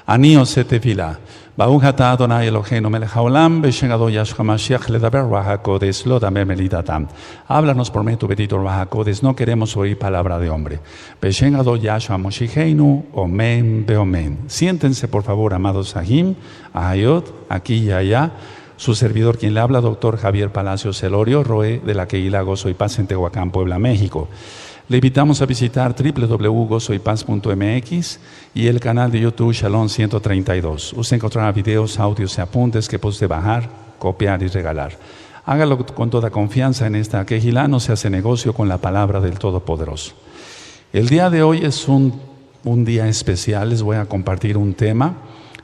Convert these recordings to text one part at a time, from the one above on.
Anio se tefila. Baruch atah Adonai Eloheinu melech haolam, beshem Adon Yahshua Mashiach ledaber Ruach HaKodesh, lo damer melidatam. Háblanos por medio de tu bendito Ruach HaKodesh, no queremos oír palabra de hombre. Beshem Adon Yahshua Moshicheinu, omen beomen. Siéntense por favor, amados Sahim, Ahayot, aquí y allá. Su servidor, quien le habla, doctor Javier Palacios Elorio, Roe de la Kehilá Gozo y Paz en Tehuacán, Puebla, México. Le invitamos a visitar www.gozoypaz.mx y el canal de YouTube Shalom 132. Usted encontrará videos, audios y apuntes que puede usted bajar, copiar y regalar. Hágalo con toda confianza en esta Kehilá, no se hace negocio con la palabra del Todopoderoso. El día de hoy es un día especial. Les voy a compartir un tema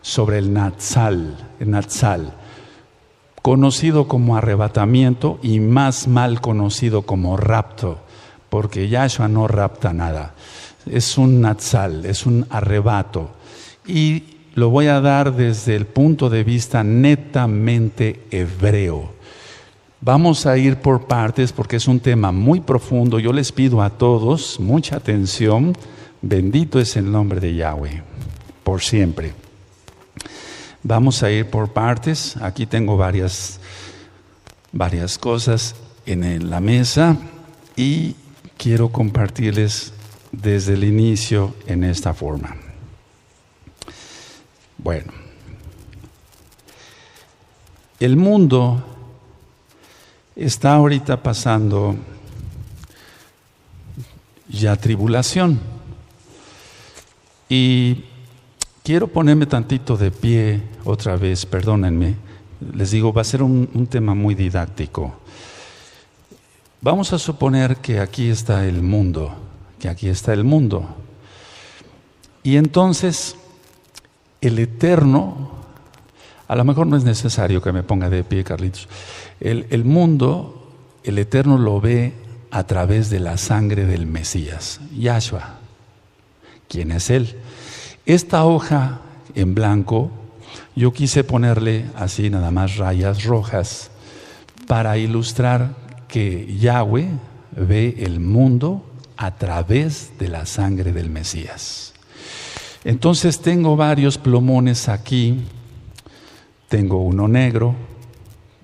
sobre el Natsal, conocido como arrebatamiento y más mal conocido como rapto. Porque Yahshua no rapta nada, es un natsal, es un arrebato. Y lo voy a dar desde el punto de vista netamente hebreo. Vamos a ir por partes porque es un tema muy profundo. Yo les pido a todos mucha atención. Bendito es el nombre de Yahweh, por siempre. Vamos a ir por partes. Aquí tengo varias cosas en la mesa y quiero compartirles desde el inicio en esta forma. Bueno, el mundo está ahorita pasando ya tribulación y quiero ponerme tantito de pie otra vez, perdónenme. Les digo, va a ser un tema muy didáctico. Vamos a suponer que aquí está el mundo, Y entonces, el Eterno, a lo mejor no es necesario que me ponga de pie, Carlitos. El mundo, el Eterno lo ve a través de la sangre del Mesías, Yahshua. ¿Quién es Él? Esta hoja en blanco, yo quise ponerle así nada más rayas rojas para ilustrar que Yahweh ve el mundo a través de la sangre del Mesías. Entonces tengo varios plumones aquí. Tengo uno negro,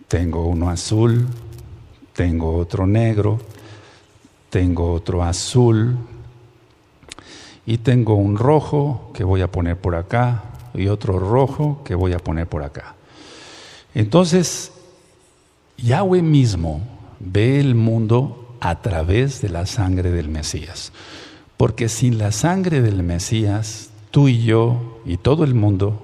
tengo uno azul, tengo otro negro, tengo otro azul y tengo un rojo que voy a poner por acá y otro rojo que voy a poner por acá. Entonces, Yahweh mismo ve el mundo a través de la sangre del Mesías. Porque sin la sangre del Mesías, tú y yo y todo el mundo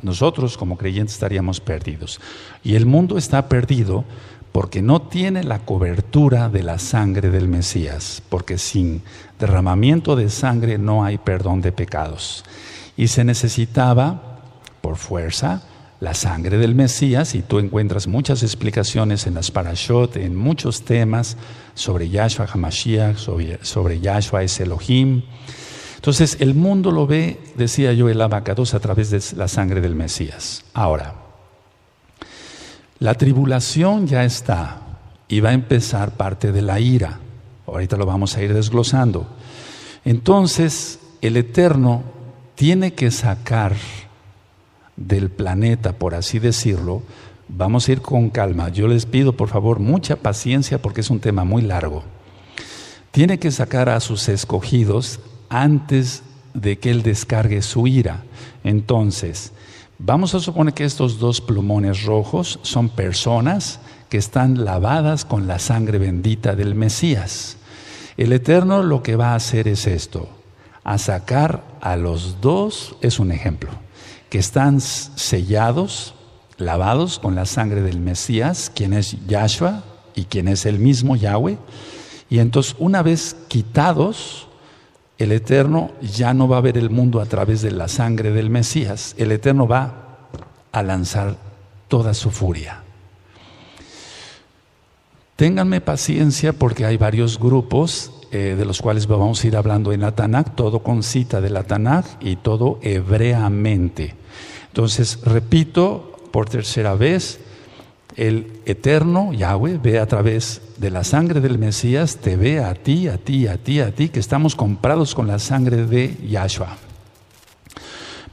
nosotros como creyentes estaríamos perdidos. Y el mundo está perdido porque no tiene la cobertura de la sangre del Mesías. Porque sin derramamiento de sangre no hay perdón de pecados. Y se necesitaba, por fuerza, la sangre del Mesías, y tú encuentras muchas explicaciones en las parashot, en muchos temas sobre Yahshua HaMashiach, sobre Yahshua es Elohim. Entonces el mundo lo ve, decía yo, el Abacados a través de la sangre del Mesías. Ahora, la tribulación ya está y va a empezar parte de la ira. Ahorita lo vamos a ir desglosando. Entonces el Eterno tiene que sacar del planeta, por así decirlo. Vamos a ir con calma. Yo les pido por favor mucha paciencia porque es un tema muy largo. Tiene que sacar a sus escogidos antes de que Él descargue su ira. Entonces, vamos a suponer que estos dos plumones rojos son personas que están lavadas con la sangre bendita del Mesías. El Eterno lo que va a hacer es esto: a sacar a los dos, es un ejemplo, que están sellados, lavados con la sangre del Mesías, quien es Yahshua y quien es el mismo Yahweh. Y entonces, una vez quitados, el Eterno ya no va a ver el mundo a través de la sangre del Mesías. El Eterno va a lanzar toda su furia. Ténganme paciencia porque hay varios grupos de los cuales vamos a ir hablando en la Tanaj, todo con cita de la Tanaj y todo hebreamente. Entonces, repito por tercera vez, el Eterno, Yahweh, ve a través de la sangre del Mesías, te ve a ti, que estamos comprados con la sangre de Yahshua.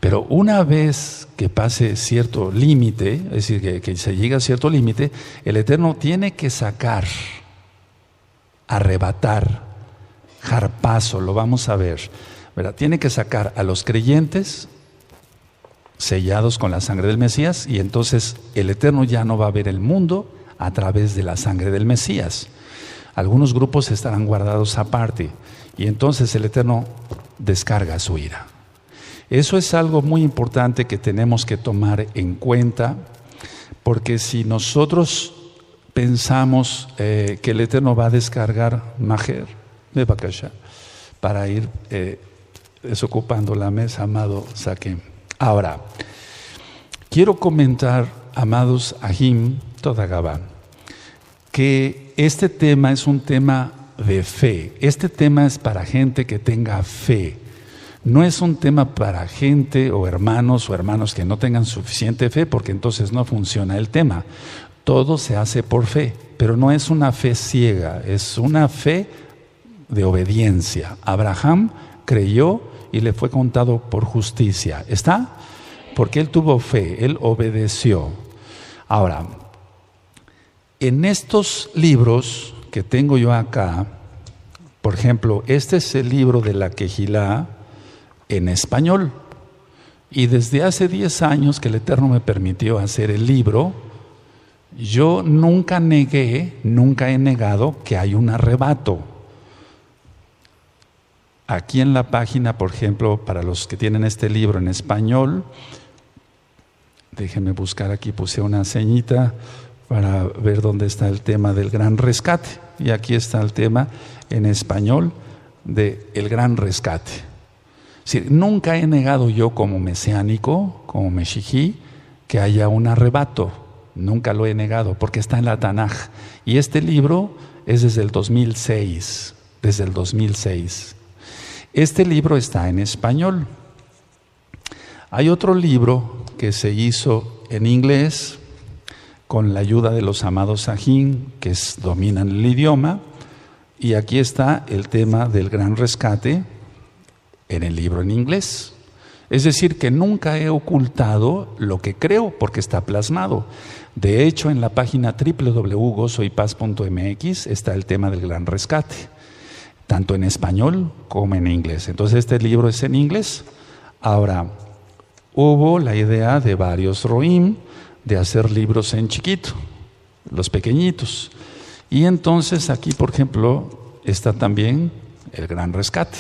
Pero una vez que pase cierto límite, es decir, que se llega a cierto límite, el Eterno tiene que sacar, arrebatar, harpazo, lo vamos a ver, ¿verdad? Tiene que sacar a los creyentes sellados con la sangre del Mesías, y entonces el Eterno ya no va a ver el mundo a través de la sangre del Mesías. Algunos grupos estarán guardados aparte, y entonces el Eterno descarga su ira. Eso es algo muy importante que tenemos que tomar en cuenta, porque si nosotros pensamos que el Eterno va a descargar Majer de Bakasha para ir desocupando la mesa, amado Saquem. Ahora, quiero comentar, amados Ahim Todagaba, que este tema es un tema de fe. Este tema es para gente que tenga fe. No es un tema para gente o hermanos que no tengan suficiente fe, porque entonces no funciona el tema. Todo se hace por fe, pero no es una fe ciega, es una fe de obediencia. Abraham creyó y le fue contado por justicia. ¿Está? Porque él tuvo fe, él obedeció. Ahora, en estos libros que tengo yo acá, por ejemplo, este es el libro de la Quejilá en español. Y desde hace 10 años que el Eterno me permitió hacer el libro, yo nunca he negado que hay un arrebato. Aquí en la página, por ejemplo, para los que tienen este libro en español, déjenme buscar aquí, puse una ceñita para ver dónde está el tema del gran rescate. Y aquí está el tema en español del gran rescate. Es decir, nunca he negado yo como mesiánico, como meshijí, que haya un arrebato. Nunca lo he negado, porque está en la Tanaj. Y este libro es desde el 2006. Desde el 2006. Este libro está en español. Hay otro libro que se hizo en inglés con la ayuda de los amados Sajín, que dominan el idioma, y aquí está el tema del gran rescate en el libro en inglés. Es decir, que nunca he ocultado lo que creo, porque está plasmado. De hecho, en la página www.gozoypaz.mx está el tema del gran rescate, tanto en español como en inglés. Entonces este libro es en inglés. Ahora, hubo la idea de varios roim de hacer libros en chiquito, los pequeñitos. Y entonces aquí, por ejemplo, está también el gran rescate.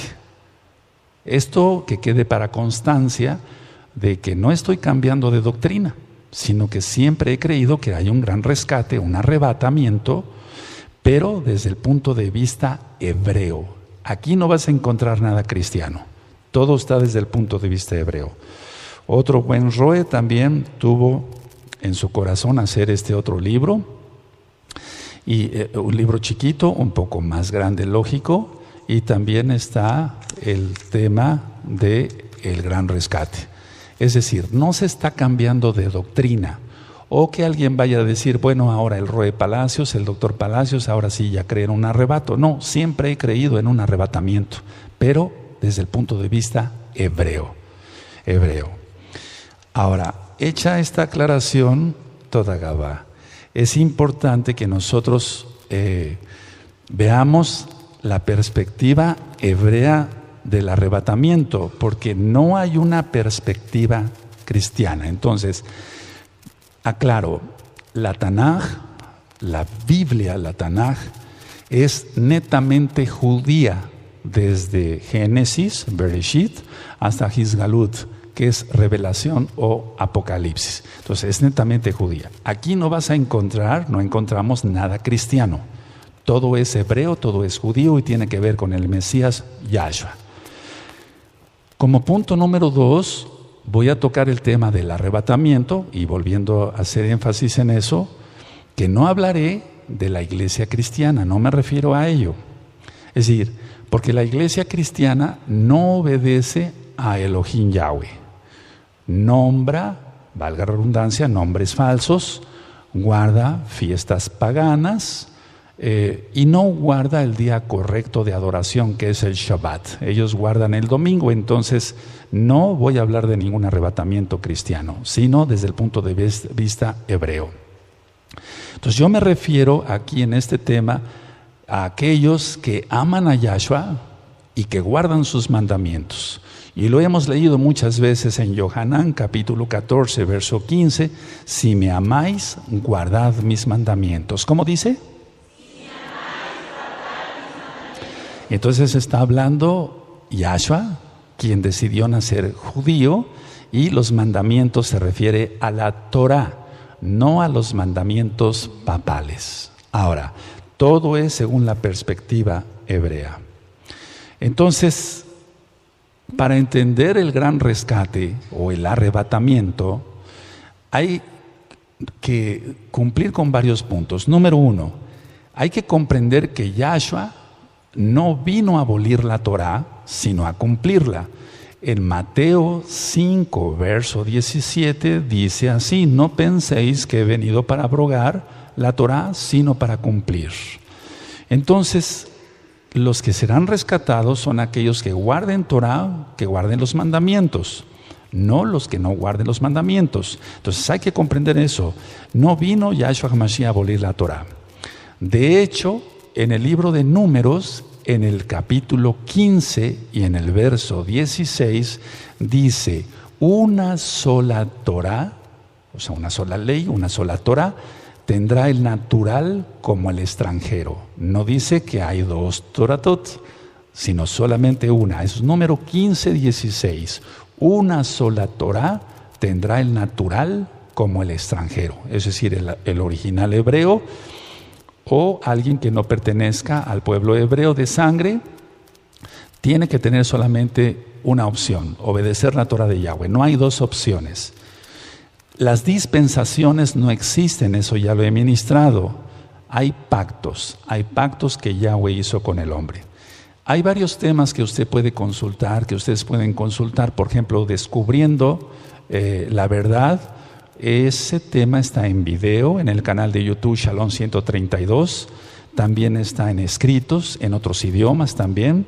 Esto que quede para constancia de que no estoy cambiando de doctrina, sino que siempre he creído que hay un gran rescate, un arrebatamiento, pero desde el punto de vista hebreo. Aquí no vas a encontrar nada cristiano. Todo está desde el punto de vista hebreo. Otro buen roe también tuvo en su corazón hacer este otro libro, y un libro chiquito, un poco más grande, lógico, y también está el tema de el gran rescate. Es decir, no se está cambiando de doctrina, o que alguien vaya a decir, bueno, ahora el Roe Palacios, el doctor Palacios, ahora sí ya cree en un arrebato. No, siempre he creído en un arrebatamiento, pero desde el punto de vista hebreo. Ahora, hecha esta aclaración, toda Gabá, es importante que nosotros veamos la perspectiva hebrea del arrebatamiento, porque no hay una perspectiva cristiana. Entonces, aclaro, la Tanaj, la Biblia, la Tanaj, es netamente judía, desde Génesis, Bereshit, hasta Hisgalut, que es revelación o apocalipsis. Entonces es netamente judía. Aquí no encontramos nada cristiano. Todo es hebreo, todo es judío y tiene que ver con el Mesías Yahshua. Como punto número 2, voy a tocar el tema del arrebatamiento, y volviendo a hacer énfasis en eso, que no hablaré de la iglesia cristiana, no me refiero a ello. Es decir, porque la iglesia cristiana no obedece a Elohim Yahweh. Nombra, valga la redundancia, nombres falsos, guarda fiestas paganas, y no guarda el día correcto de adoración, que es el Shabbat. Ellos guardan el domingo. Entonces no voy a hablar de ningún arrebatamiento cristiano, sino desde el punto de vista hebreo. Entonces yo me refiero aquí en este tema a aquellos que aman a Yahshua y que guardan sus mandamientos. Y lo hemos leído muchas veces en Yohanan capítulo 14, verso 15. Si me amáis, guardad mis mandamientos. ¿Cómo dice? Entonces está hablando Yahshua, quien decidió nacer judío, y los mandamientos se refiere a la Torah, no a los mandamientos papales. Ahora, todo es según la perspectiva hebrea. Entonces, para entender el gran rescate o el arrebatamiento, hay que cumplir con varios puntos. Número 1, hay que comprender que Yahshua no vino a abolir la Torá, sino a cumplirla. En Mateo 5, verso 17, dice así: no penséis que he venido para abrogar la Torá, sino para cumplir. Entonces, los que serán rescatados son aquellos que guarden Torá, que guarden los mandamientos, no los que no guarden los mandamientos. Entonces hay que comprender eso. No vino Yahshua HaMashiach a abolir la Torá. De hecho, en el libro de Números, en el capítulo 15 y en el verso 16, dice: una sola Torá, o sea, una sola ley, una sola Torá, tendrá el natural como el extranjero. No dice que hay dos Toratot, sino solamente una. Es número 15, 16. Una sola Torá tendrá el natural como el extranjero, es decir, el original hebreo, o alguien que no pertenezca al pueblo hebreo de sangre, tiene que tener solamente una opción: obedecer la Torah de Yahweh. No hay dos opciones. Las dispensaciones no existen, eso ya lo he ministrado. Hay pactos que Yahweh hizo con el hombre. Hay varios temas que usted puede consultar, que ustedes pueden consultar. Por ejemplo, descubriendo la verdad. Ese tema está en video en el canal de YouTube Shalom 132. También está en escritos, en otros idiomas también.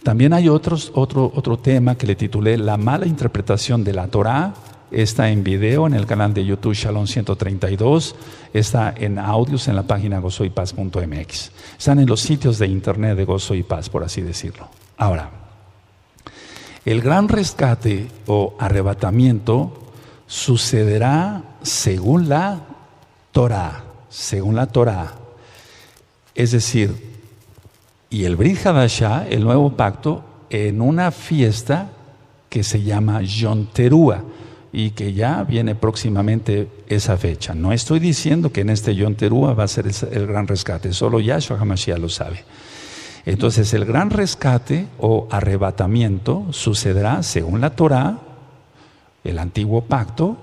También hay otro tema que le titulé La mala interpretación de la Torá. Está en video en el canal de YouTube Shalom 132. Está en audios en la página gozoypaz.mx. Están en los sitios de internet de Gozo y Paz, por así decirlo. Ahora, el gran rescate o arrebatamiento sucederá según la Torá, es decir, y el Brit Hadashah, el nuevo pacto, en una fiesta que se llama Yom Teruah, y que ya viene próximamente esa fecha. No estoy diciendo que en este Yom Teruah va a ser el gran rescate, solo Yahshua HaMashiach lo sabe. Entonces el gran rescate o arrebatamiento sucederá según la Torá, el antiguo pacto,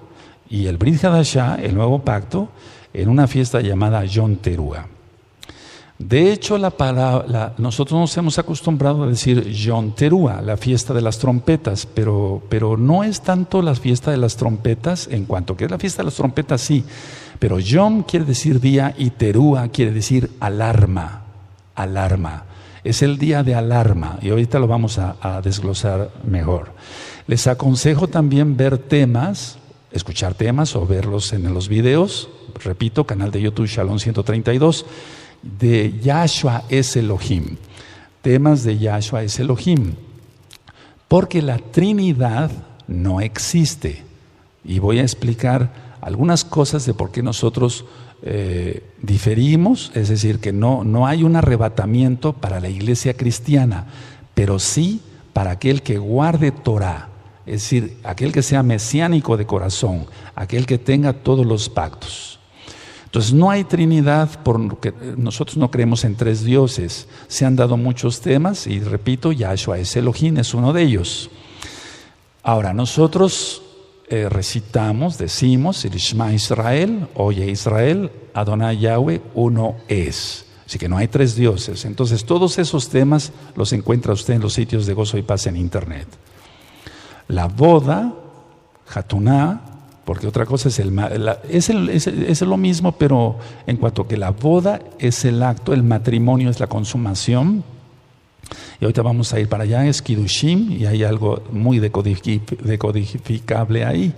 y el Brit Hadashah, el nuevo pacto, en una fiesta llamada Yom Teruah. De hecho, nosotros nos hemos acostumbrado a decir Yom Teruah, la fiesta de las trompetas, pero no es tanto la fiesta de las trompetas, en cuanto que es la fiesta de las trompetas, sí, pero Yom quiere decir día y Teruah quiere decir alarma. Es el día de alarma, y ahorita lo vamos a desglosar mejor. Les aconsejo también ver temas, escuchar temas o verlos en los videos. Repito, canal de YouTube Shalom 132, de Yahshua es Elohim. Temas de Yahshua es Elohim. Porque la Trinidad no existe. Y voy a explicar algunas cosas de por qué nosotros diferimos, es decir, que no hay un arrebatamiento para la iglesia cristiana, pero sí para aquel que guarde Torah. Es decir, aquel que sea mesiánico de corazón, aquel que tenga todos los pactos. Entonces no hay Trinidad, porque nosotros no creemos en tres dioses. Se han dado muchos temas y repito, Yahshua es Elohim, es uno de ellos. Ahora nosotros recitamos, decimos el Shema Israel, oye Israel, Adonai Yahweh, uno es. Así que no hay tres dioses. Entonces todos esos temas los encuentra usted en los sitios de Gozo y Paz en internet. La boda, Hatuná, porque otra cosa es lo mismo, pero en cuanto que la boda es el acto, el matrimonio es la consumación. Y ahorita vamos a ir para allá, es Kiddushim, y hay algo muy decodificable ahí.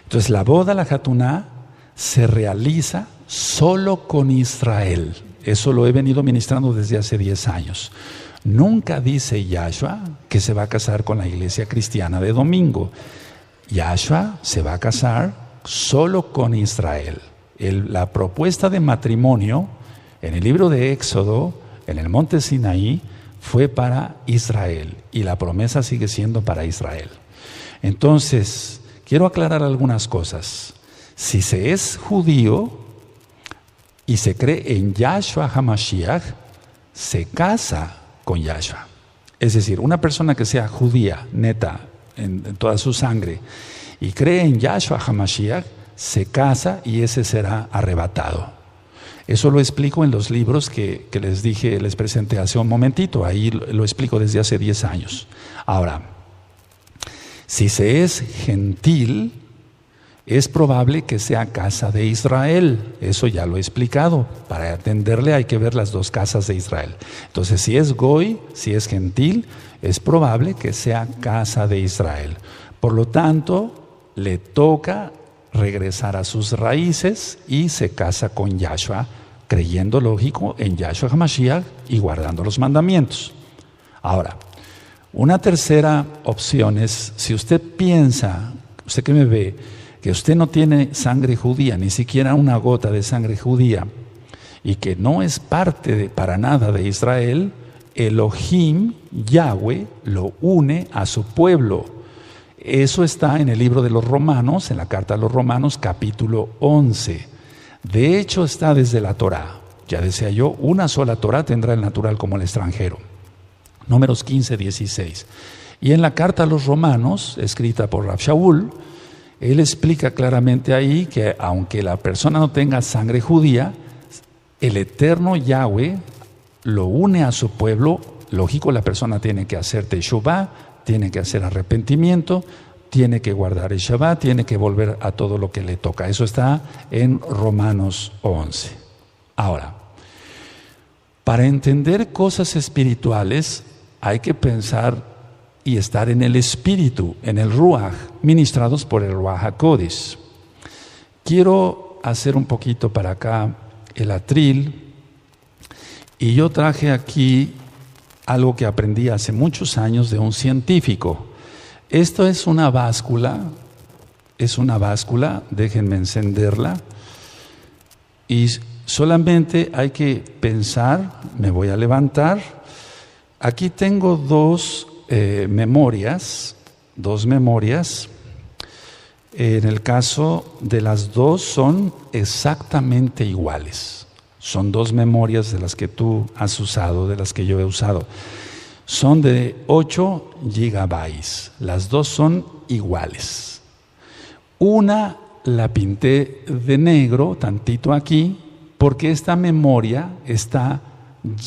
Entonces la boda, la Hatuná, se realiza solo con Israel. Eso lo he venido ministrando desde hace 10 años. Nunca dice Yahshua que se va a casar con la iglesia cristiana de domingo. Yahshua se va a casar solo con Israel. La propuesta de matrimonio en el libro de Éxodo, en el monte Sinaí, fue para Israel y la promesa sigue siendo para Israel. Entonces, quiero aclarar algunas cosas. Si se es judío y se cree en Yahshua HaMashiach, se casa con Yahshua. Es decir, una persona que sea judía, neta, en toda su sangre, y cree en Yahshua HaMashiach, se casa y ese será arrebatado. Eso lo explico en los libros que les presenté hace un momentito. Ahí lo explico desde hace 10 años. Ahora, si se es gentil, es probable que sea casa de Israel. Eso ya lo he explicado. Para atenderle hay que ver las dos casas de Israel. Entonces, si es goy, si es gentil, es probable que sea casa de Israel. Por lo tanto, le toca regresar a sus raíces y se casa con Yahshua, creyendo, lógico, en Yahshua HaMashiach y guardando los mandamientos. Ahora, una tercera opción es, si usted piensa, usted que me ve, que usted no tiene sangre judía, ni siquiera una gota de sangre judía, y que no es parte para nada de Israel, Elohim, Yahweh, lo une a su pueblo. Eso está en el libro de los Romanos, en la carta a los Romanos, capítulo 11. De hecho, está desde la Torá. Ya decía yo, una sola Torá tendrá el natural como el extranjero. Números 15, 16. Y en la carta a los Romanos, escrita por Rav Shaul, él explica claramente ahí que aunque la persona no tenga sangre judía, el eterno Yahweh lo une a su pueblo. Lógico, la persona tiene que hacer teshuvá, tiene que hacer arrepentimiento, tiene que guardar el Shabbat, tiene que volver a todo lo que le toca. Eso está en Romanos 11. Ahora, para entender cosas espirituales hay que pensar y estar en el espíritu, en el Ruach, ministrados por el Ruach HaKodesh. Quiero hacer un poquito para acá el atril, y yo traje aquí algo que aprendí hace muchos años de un científico. Esto es una báscula, déjenme encenderla, y solamente hay que pensar, me voy a levantar. Aquí tengo dos memorias. En el caso de las dos son exactamente iguales. Son dos memorias de las que tú has usado, de las que yo he usado. Son de 8 gigabytes. Las dos son iguales. Una la pinté de negro, tantito aquí, porque esta memoria está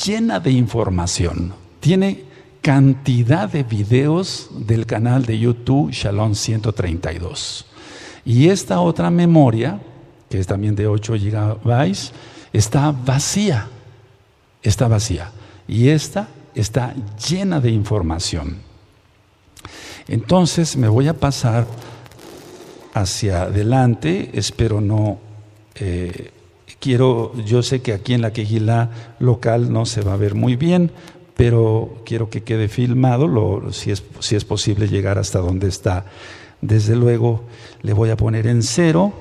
llena de información. Tiene cantidad de videos del canal de YouTube Shalom 132. Y esta otra memoria, que es también de 8 gigabytes, está vacía. Y esta está llena de información. Entonces me voy a pasar hacia adelante. Espero no... yo sé que aquí en la Kehilá local no se va a ver muy bien, pero quiero que quede filmado, si es posible llegar hasta donde está. Desde luego le voy a poner en 0,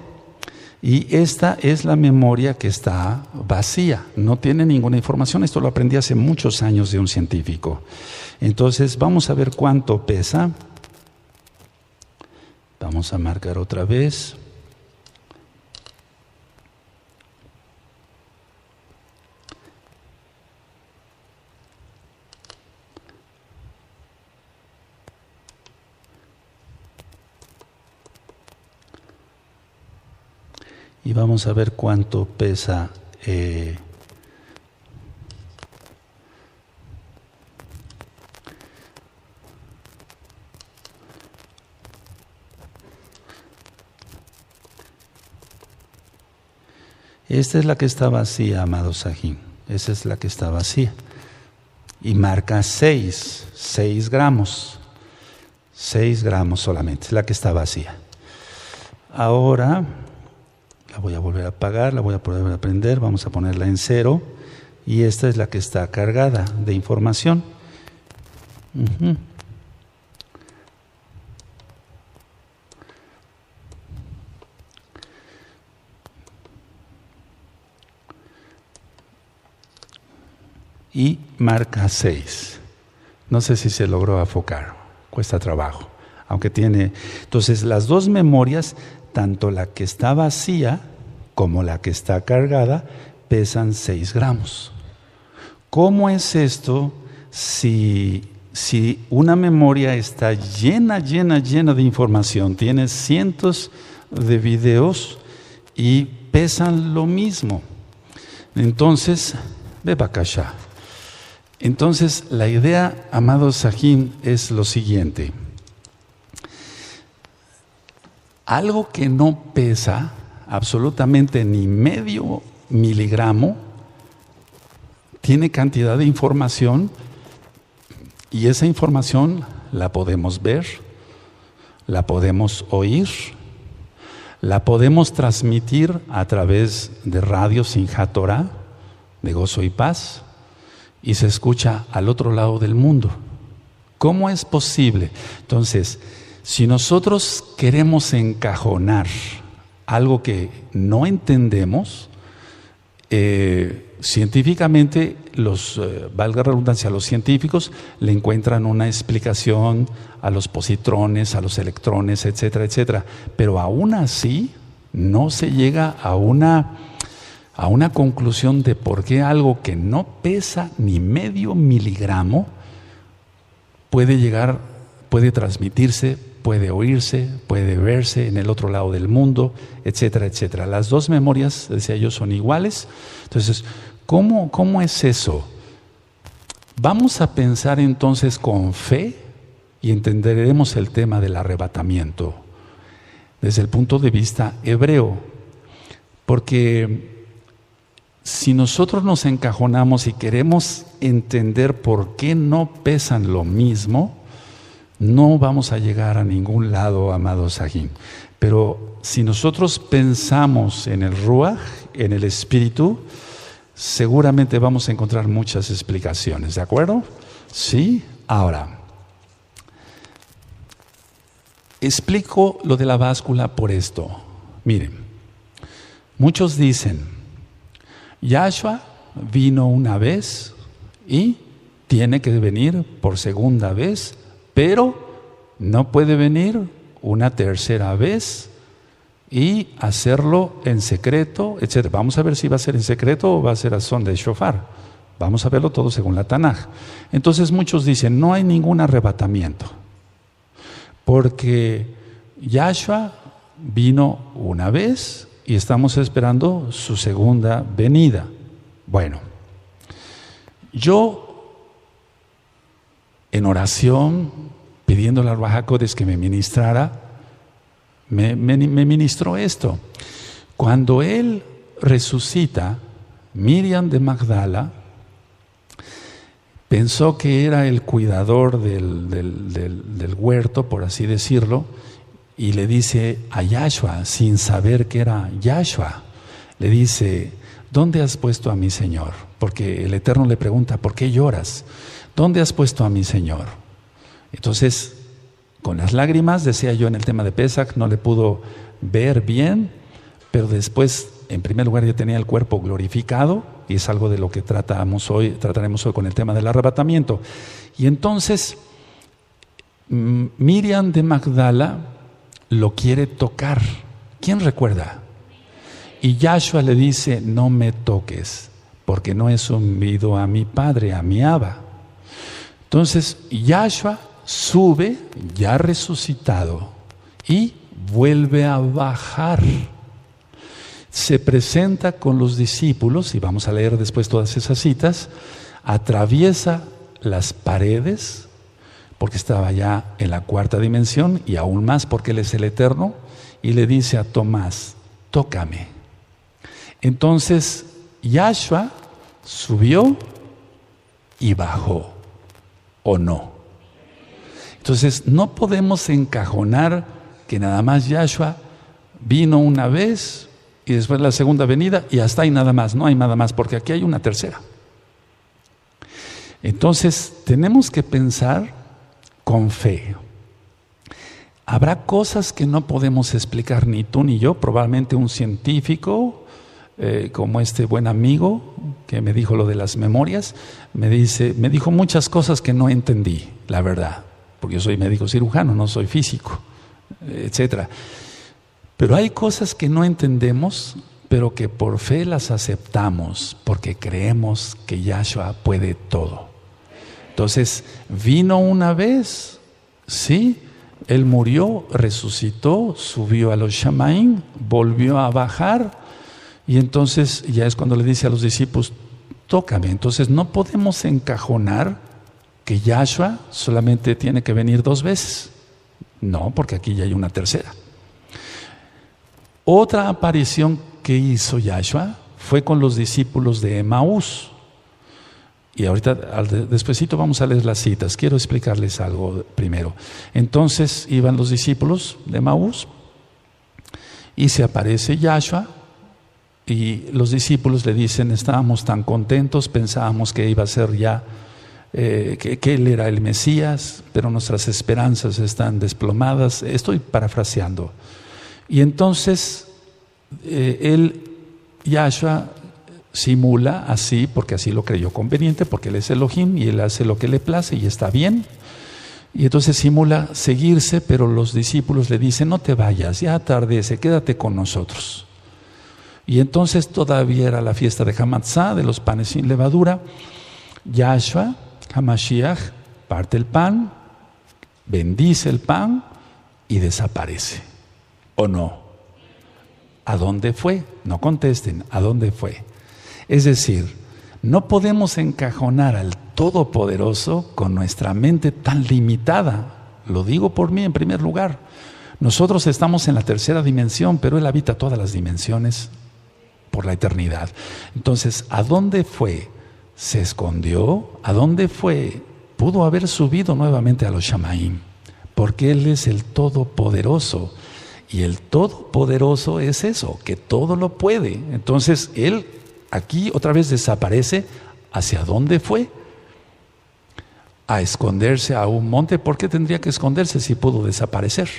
y esta es la memoria que está vacía, no tiene ninguna información. Esto lo aprendí hace muchos años de un científico. Entonces vamos a ver cuánto pesa. Vamos a marcar otra vez. Y vamos a ver cuánto pesa Esta es la que está vacía, amado Sahim. Esa es la que está vacía. Y marca 6 gramos. 6 gramos solamente, es la que está vacía. Ahora la voy a volver a apagar, la voy a volver a prender, vamos a ponerla en 0. Y esta es la que está cargada de información. Y marca 6. No sé si se logró enfocar, cuesta trabajo. Aunque tiene. Entonces, las dos memorias, tanto la que está vacía como la que está cargada, pesan 6 gramos. ¿Cómo es esto si una memoria está llena de información, tiene cientos de videos y pesan lo mismo? Entonces, Bebakasha. Entonces, la idea, amado Sahim, es lo siguiente. Algo que no pesa absolutamente ni medio miligramo, tiene cantidad de información y esa información la podemos ver, la podemos oír, la podemos transmitir a través de radio Simchat Torah, de Gozo y Paz, y se escucha al otro lado del mundo. ¿Cómo es posible? Entonces, si nosotros queremos encajonar algo que no entendemos, científicamente, valga la redundancia, los científicos le encuentran una explicación a los positrones, a los electrones, etcétera, etcétera. Pero aún así no se llega a una conclusión de por qué algo que no pesa ni medio miligramo puede transmitirse, puede oírse, puede verse en el otro lado del mundo, etcétera, etcétera. Las dos memorias, decía yo, son iguales. Entonces, ¿cómo es eso? Vamos a pensar entonces con fe y entenderemos el tema del arrebatamiento desde el punto de vista hebreo. Porque si nosotros nos encajonamos y queremos entender por qué no pesan lo mismo, no vamos a llegar a ningún lado, amado Sahim. Pero si nosotros pensamos en el Ruach, en el Espíritu, seguramente vamos a encontrar muchas explicaciones, ¿de acuerdo? Sí. Ahora, explico lo de la báscula por esto. Miren, muchos dicen, Yahshua vino una vez y tiene que venir por segunda vez, pero no puede venir una tercera vez y hacerlo en secreto, etc. Vamos a ver si va a ser en secreto o va a ser a son de shofar. Vamos a verlo todo según la Tanaj. Entonces muchos dicen, no hay ningún arrebatamiento, porque Yahshua vino una vez y estamos esperando su segunda venida. Bueno, yo en oración, pidiéndole al Ruach HaKodesh que me ministrara, me ministró esto. Cuando él resucita, Miriam de Magdala pensó que era el cuidador del huerto, por así decirlo, y le dice a Yahshua, sin saber que era Yahshua, le dice, ¿dónde has puesto a mi Señor? Porque el Eterno le pregunta, ¿por qué lloras? ¿Dónde has puesto a mi Señor? Entonces, con las lágrimas, decía yo en el tema de Pesach, no le pudo ver bien, pero después, en primer lugar, ya tenía el cuerpo glorificado, y es algo de lo que trataremos hoy con el tema del arrebatamiento. Y entonces, Miriam de Magdala lo quiere tocar. ¿Quién recuerda? Y Yahshua le dice, no me toques, porque no he subido a mi Padre, a mi Abba. Entonces, Yahshua sube, ya resucitado, y vuelve a bajar. Se presenta con los discípulos, y vamos a leer después todas esas citas, atraviesa las paredes, porque estaba ya en la cuarta dimensión, y aún más porque Él es el Eterno, y le dice a Tomás, tócame. Entonces, Yahshua subió y bajó, ¿o no? Entonces, no podemos encajonar que nada más Yahshua vino una vez y después la segunda venida y hasta ahí nada más, no hay nada más, porque aquí hay una tercera. Entonces, tenemos que pensar con fe. Habrá cosas que no podemos explicar ni tú ni yo, probablemente un científico, como este buen amigo que me dijo lo de las memorias, me dijo muchas cosas que no entendí, la verdad, porque yo soy médico cirujano, no soy físico, etcétera. Pero hay cosas que no entendemos, pero que por fe las aceptamos, porque creemos que Yahshua puede todo. Entonces, vino una vez, sí, Él murió, resucitó, subió a los Shamaim, volvió a bajar, y entonces ya es cuando le dice a los discípulos, tócame. Entonces no podemos encajonar que Yahshua solamente tiene que venir 2 veces. No, porque aquí ya hay una tercera. Otra aparición que hizo Yahshua fue con los discípulos de Emaús. Y ahorita, despuesito vamos a leer las citas. Quiero explicarles algo primero. Entonces iban los discípulos de Emaús y se aparece Yahshua y los discípulos le dicen, estábamos tan contentos, pensábamos que iba a ser ya, que Él era el Mesías, pero nuestras esperanzas están desplomadas. Estoy parafraseando. Y entonces Yahshua simula así, porque así lo creyó conveniente, porque Él es Elohim y Él hace lo que le place y está bien. Y entonces simula seguirse, pero los discípulos le dicen, no te vayas, ya atardece, quédate con nosotros. Y entonces todavía era la fiesta de Hamatzá, de los panes sin levadura. Yahshua, Hamashiach, parte el pan, bendice el pan y desaparece. ¿O no? ¿A dónde fue? No contesten, ¿a dónde fue? Es decir, no podemos encajonar al Todopoderoso con nuestra mente tan limitada. Lo digo por mí en primer lugar. Nosotros estamos en la tercera dimensión, pero Él habita todas las dimensiones por la eternidad. Entonces, ¿a dónde fue? ¿Se escondió? ¿A dónde fue? Pudo haber subido nuevamente a los Shamaim, porque Él es el Todopoderoso. Y el Todopoderoso es eso, que todo lo puede. Entonces, Él aquí otra vez desaparece. ¿Hacia dónde fue? A esconderse a un monte. ¿Por qué tendría que esconderse si pudo desaparecer?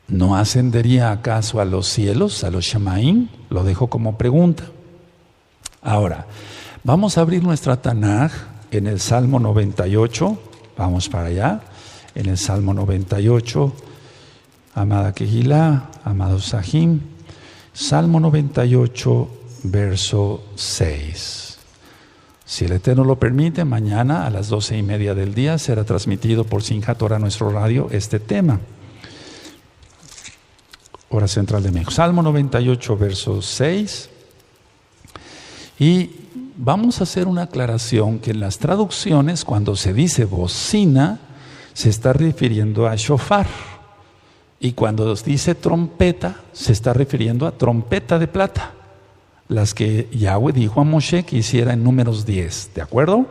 ¿No ascendería acaso a los cielos, a los Shamaim? Lo dejo como pregunta. Ahora, vamos a abrir nuestra Tanaj en el Salmo 98. Vamos para allá. En el Salmo 98, amada Kehilá, amados Sahim. Salmo 98, verso 6. Si el Eterno lo permite, mañana a las 12:30 del día será transmitido por Simchat Torah, nuestro radio, este tema. Hora central de México. Salmo 98, verso 6. Y vamos a hacer una aclaración que en las traducciones, cuando se dice bocina, se está refiriendo a shofar. Y cuando dice trompeta, se está refiriendo a trompeta de plata. Las que Yahweh dijo a Moshe que hiciera en Números 10, ¿de acuerdo?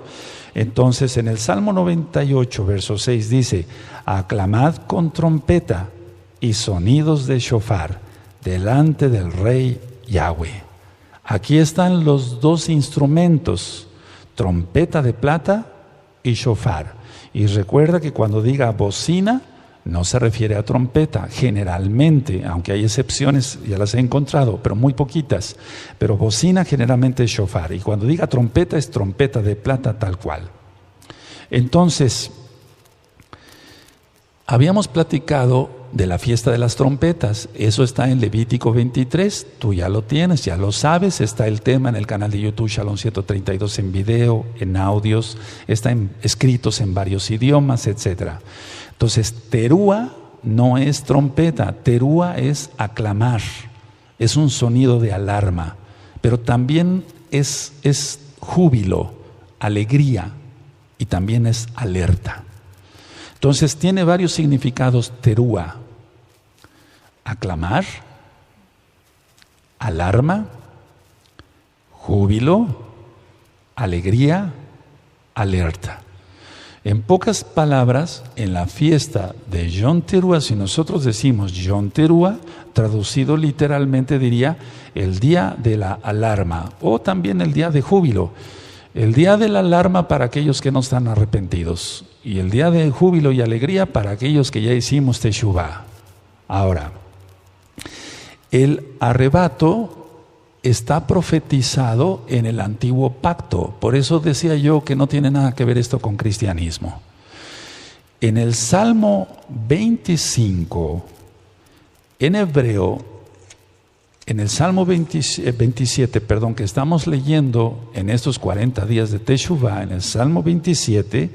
Entonces en el Salmo 98, verso 6 dice, aclamad con trompeta y sonidos de shofar delante del Rey Yahweh. Aquí están los 2 instrumentos, trompeta de plata y shofar. Y recuerda que cuando diga bocina, no se refiere a trompeta, generalmente, aunque hay excepciones, ya las he encontrado, pero muy poquitas. Pero bocina generalmente es shofar. Y cuando diga trompeta, es trompeta de plata tal cual. Entonces, habíamos platicado de la fiesta de las trompetas. Eso está en Levítico 23. Tú ya lo tienes, ya lo sabes. Está el tema en el canal de YouTube Shalom 132 en video, en audios. Están escritos en varios idiomas, etc. Entonces, terúa no es trompeta. Terúa es aclamar. Es un sonido de alarma. Pero también es júbilo, alegría. Y también es alerta. Entonces tiene varios significados terúa: aclamar, alarma júbilo, alegría, alerta. En pocas palabras, en la fiesta de Yom Teruah, si nosotros decimos Yom Teruah, traducido literalmente diría el día de la alarma o también el día de júbilo. El día de la alarma para aquellos que no están arrepentidos y el día de júbilo y alegría para aquellos que ya hicimos Teshuvah. Ahora, el arrebato está profetizado en el antiguo pacto. Por eso decía yo que no tiene nada que ver esto con cristianismo. En el Salmo 25, en hebreo, en el Salmo 27, que estamos leyendo en estos 40 días de Teshuvah, en el Salmo 27,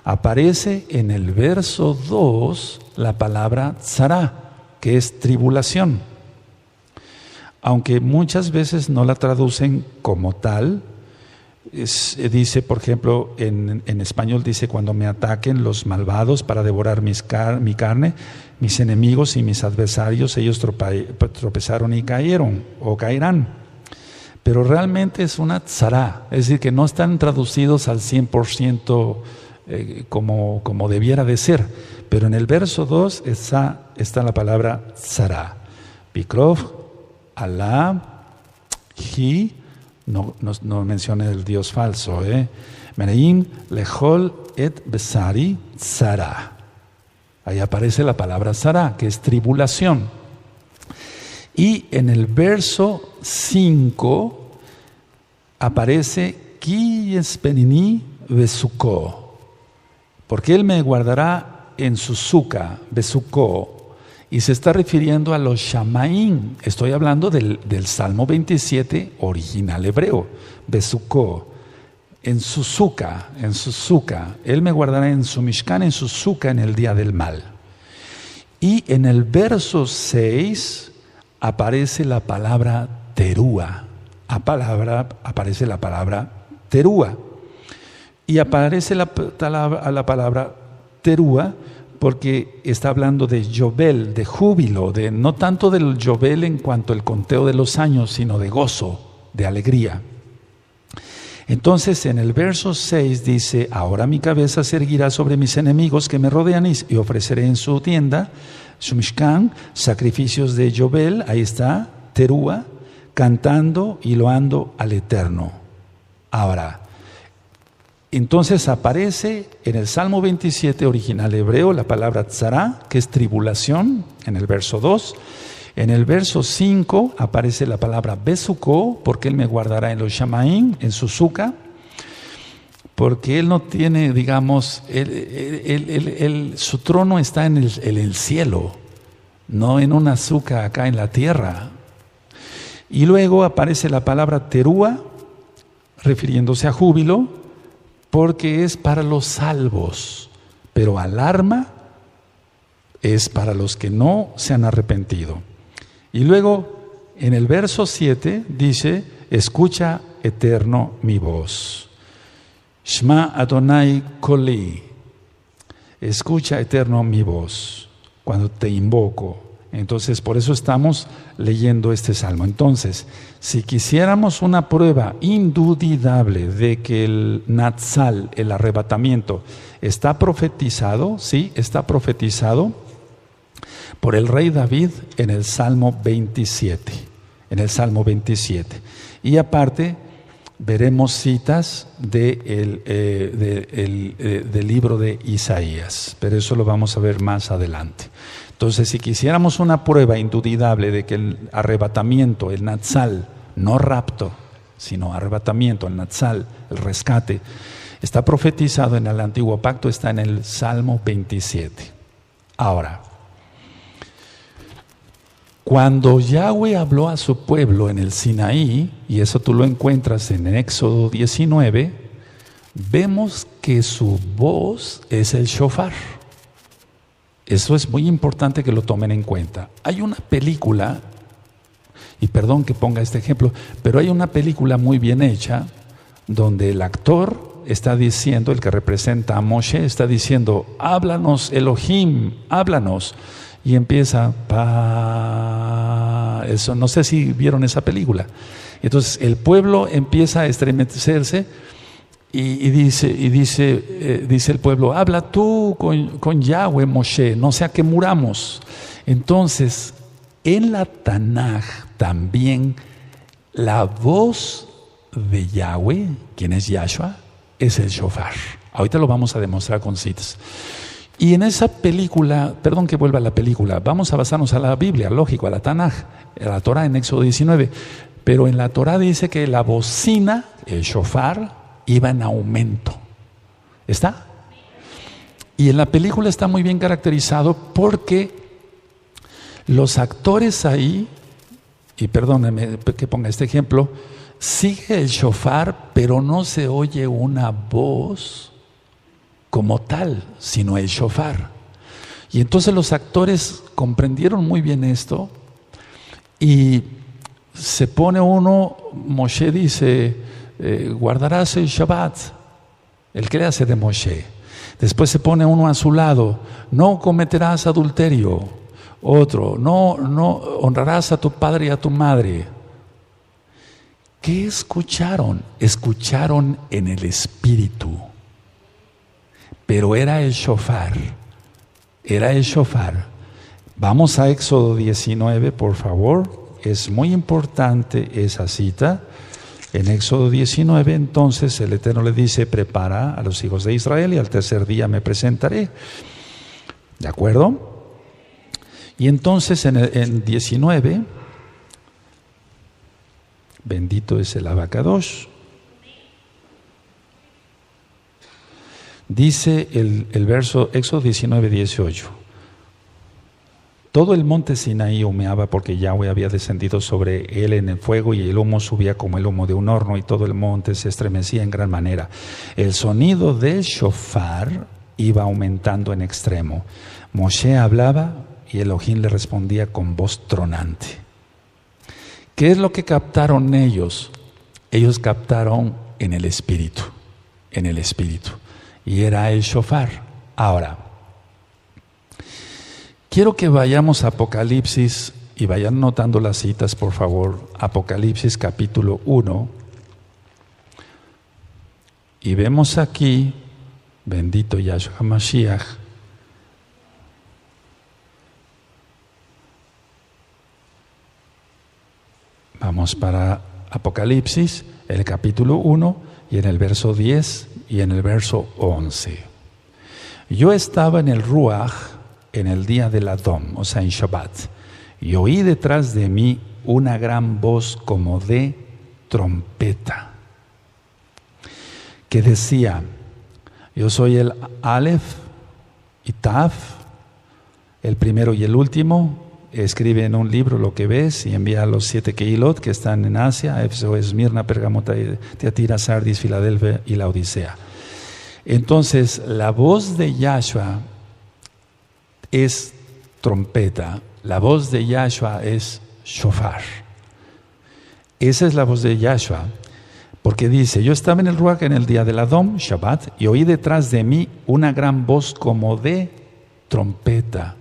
aparece en el verso 2 la palabra tzara, que es tribulación. Aunque muchas veces no la traducen como tal, dice, por ejemplo, en español dice: cuando me ataquen los malvados para devorar mi carne, mis enemigos y mis adversarios, ellos tropezaron y cayeron o caerán. Pero realmente es una tzara, es decir, que no están traducidos al 100% como debiera de ser. Pero en el verso 2 está la palabra tzara. Bikrov, Alá, Hi, no menciona el Dios falso, Mereim, Lechol, Et, Besari, Tzara. Ahí aparece la palabra Tzara, que es tribulación. Y en el verso 5 aparece Ki Yespenini Besuko, porque Él me guardará en su suca, Besuko. Y se está refiriendo a los Shamaim. Estoy hablando del Salmo 27 original hebreo. Besuko, en su suca. Él me guardará en su Mishkan, en su suca, en el día del mal. Y en el verso 6 aparece la palabra Teruah. Aparece la palabra Teruah. Y aparece la palabra Teruah porque está hablando de Yobel, de júbilo, no tanto del Yobel en cuanto al conteo de los años, sino de gozo, de alegría. Entonces en el verso 6 dice: ahora mi cabeza se erguirá sobre mis enemigos que me rodean y ofreceré en su tienda, su Mishkan, sacrificios de Yobel, ahí está, Teruah, cantando y loando al Eterno. Ahora, entonces aparece en el Salmo 27 original hebreo la palabra tzara, que es tribulación, en el verso 2. En el verso 5 aparece la palabra besuko, porque Él me guardará en los shamaim, en su suca, porque Él no tiene, digamos, su trono está en el cielo, no en una suca acá en la tierra. Y luego aparece la palabra teruah, refiriéndose a júbilo, porque es para los salvos, pero alarma es para los que no se han arrepentido. Y luego en el verso 7 dice: escucha, Eterno, mi voz. Shma Adonai Koli. Escucha, Eterno, mi voz cuando te invoco. Entonces, por eso estamos leyendo este salmo. Entonces, si quisiéramos una prueba indudable de que el Natsal, el arrebatamiento, está profetizado, sí, está profetizado por el rey David en el Salmo 27. En el Salmo 27. Y aparte, veremos citas del libro de Isaías, pero eso lo vamos a ver más adelante. Entonces, si quisiéramos una prueba indudable de que el arrebatamiento, el Natsal, no rapto, sino arrebatamiento, el Natsal, el rescate, está profetizado en el Antiguo Pacto, está en el Salmo 27. Ahora, cuando Yahweh habló a su pueblo en el Sinaí, y eso tú lo encuentras en Éxodo 19, vemos que su voz es el shofar. Eso es muy importante que lo tomen en cuenta. Hay una película, y perdón que ponga este ejemplo, pero hay una película muy bien hecha donde el actor está diciendo, el que representa a Moshe, está diciendo: háblanos Elohim, háblanos. Y empieza, eso, no sé si vieron esa película. Entonces el pueblo empieza a estremecerse y dice el pueblo: habla tú con Yahweh, Moshe, no sea que muramos. Entonces en la Tanaj también la voz de Yahweh, quien es Yahshua, es el shofar. Ahorita lo vamos a demostrar con citas. Y en esa película, perdón que vuelva a la película, vamos a basarnos a la Biblia, lógico, a la Tanaj, a la Torah en Éxodo 19. Pero en la Torah dice que la bocina, el shofar, iba en aumento. ¿Está? Y en la película está muy bien caracterizado porque los actores ahí, y perdónenme que ponga este ejemplo, sigue el shofar, pero no se oye una voz como tal, sino el shofar. Y entonces los actores comprendieron muy bien esto y se pone uno, Moshe dice, guardarás el Shabbat, el que le hace de Moshe. Después se pone uno a su lado, no cometerás adulterio. Otro, no honrarás a tu padre y a tu madre. ¿Qué escucharon? Escucharon en el espíritu. Pero era el shofar. Era el shofar. Vamos a Éxodo 19, por favor. Es muy importante esa cita. En Éxodo 19, entonces, el Eterno le dice: prepara a los hijos de Israel y al tercer día me presentaré. ¿De acuerdo? Y entonces en 19, bendito es el Abacadosh, dice el verso Éxodo 19, 18. Todo el monte Sinaí humeaba porque Yahweh había descendido sobre él en el fuego, y el humo subía como el humo de un horno, y todo el monte se estremecía en gran manera. El sonido del shofar iba aumentando en extremo. Moshe hablaba y Elohim le respondía con voz tronante. ¿Qué es lo que captaron ellos? Ellos captaron en el espíritu, y era el shofar. Ahora, quiero que vayamos a Apocalipsis y vayan notando las citas, por favor. Apocalipsis capítulo 1. Y vemos aquí, bendito Yahshua HaMashiach, vamos para Apocalipsis, el capítulo 1, y en el verso 10 y en el verso 11. Yo estaba en el Ruach en el día del Adón, o sea, en Shabbat, y oí detrás de mí una gran voz como de trompeta, que decía: yo soy el Aleph y Taf, el primero y el último. Escribe en un libro lo que ves y envía a los 7 Kehilot que están en Asia: Éfeso, Esmirna, Pérgamo, Tiatira, Sardis, Filadelfia y la Odisea. Entonces, la voz de Yahshua es trompeta, la voz de Yahshua es shofar. Esa es la voz de Yahshua, porque dice: yo estaba en el Ruach en el día del Adón, Shabbat, y oí detrás de mí una gran voz como de trompeta.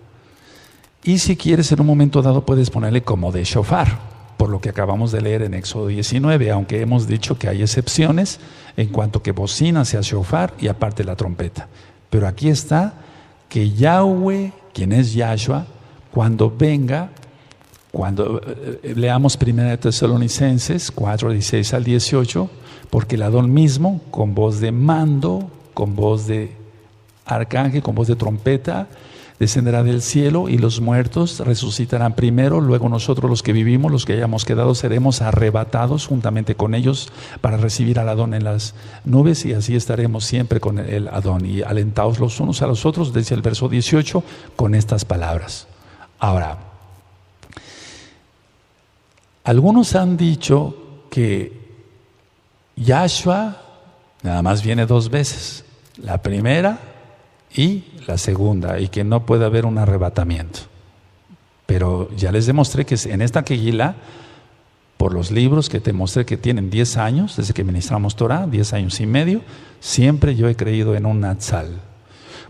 Y si quieres, en un momento dado puedes ponerle como de shofar, por lo que acabamos de leer en Éxodo 19, aunque hemos dicho que hay excepciones en cuanto que bocina sea shofar y aparte la trompeta. Pero aquí está que Yahweh, quien es Yahshua, cuando venga, cuando leamos 1 Tesalonicenses 4, 16 al 18, porque el Adón mismo, con voz de mando, con voz de arcángel, con voz de trompeta, descenderá del cielo, y los muertos resucitarán primero, luego nosotros los que vivimos, los que hayamos quedado, seremos arrebatados juntamente con ellos para recibir al Adón en las nubes, y así estaremos siempre con el Adón, y alentados los unos a los otros, desde el verso 18, con estas palabras. Ahora, algunos han dicho que Yahshua nada más viene 2 veces, la primera y la segunda, y que no puede haber un arrebatamiento. Pero ya les demostré que en esta Kehilá, por los libros que te mostré que tienen 10 años, desde que ministramos Torah, 10 años y medio, siempre yo he creído en un Natsal.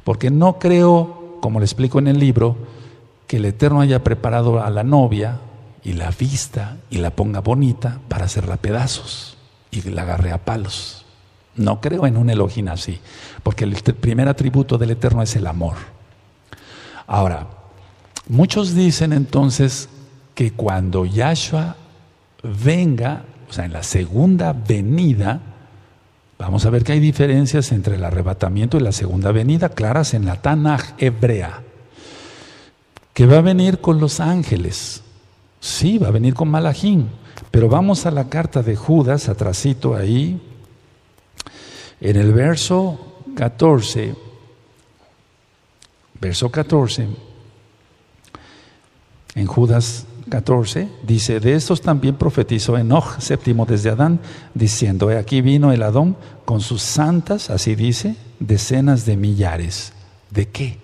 Porque no creo, como le explico en el libro, que el Eterno haya preparado a la novia y la vista y la ponga bonita para hacerla pedazos y la agarre a palos. No creo en un Elohim así, porque el primer atributo del Eterno es el amor. Ahora, muchos dicen entonces que cuando Yahshua venga, o sea, en la segunda venida, vamos a ver que hay diferencias entre el arrebatamiento y la segunda venida, claras en la Tanaj hebrea, que va a venir con los ángeles. Sí, va a venir con Malachim, pero vamos a la carta de Judas, atrasito ahí, en el verso 14, en Judas 14, dice: de estos también profetizó Enoch, séptimo desde Adán, diciendo: he aquí vino el Adón con sus santas, así dice, decenas de millares. ¿De qué?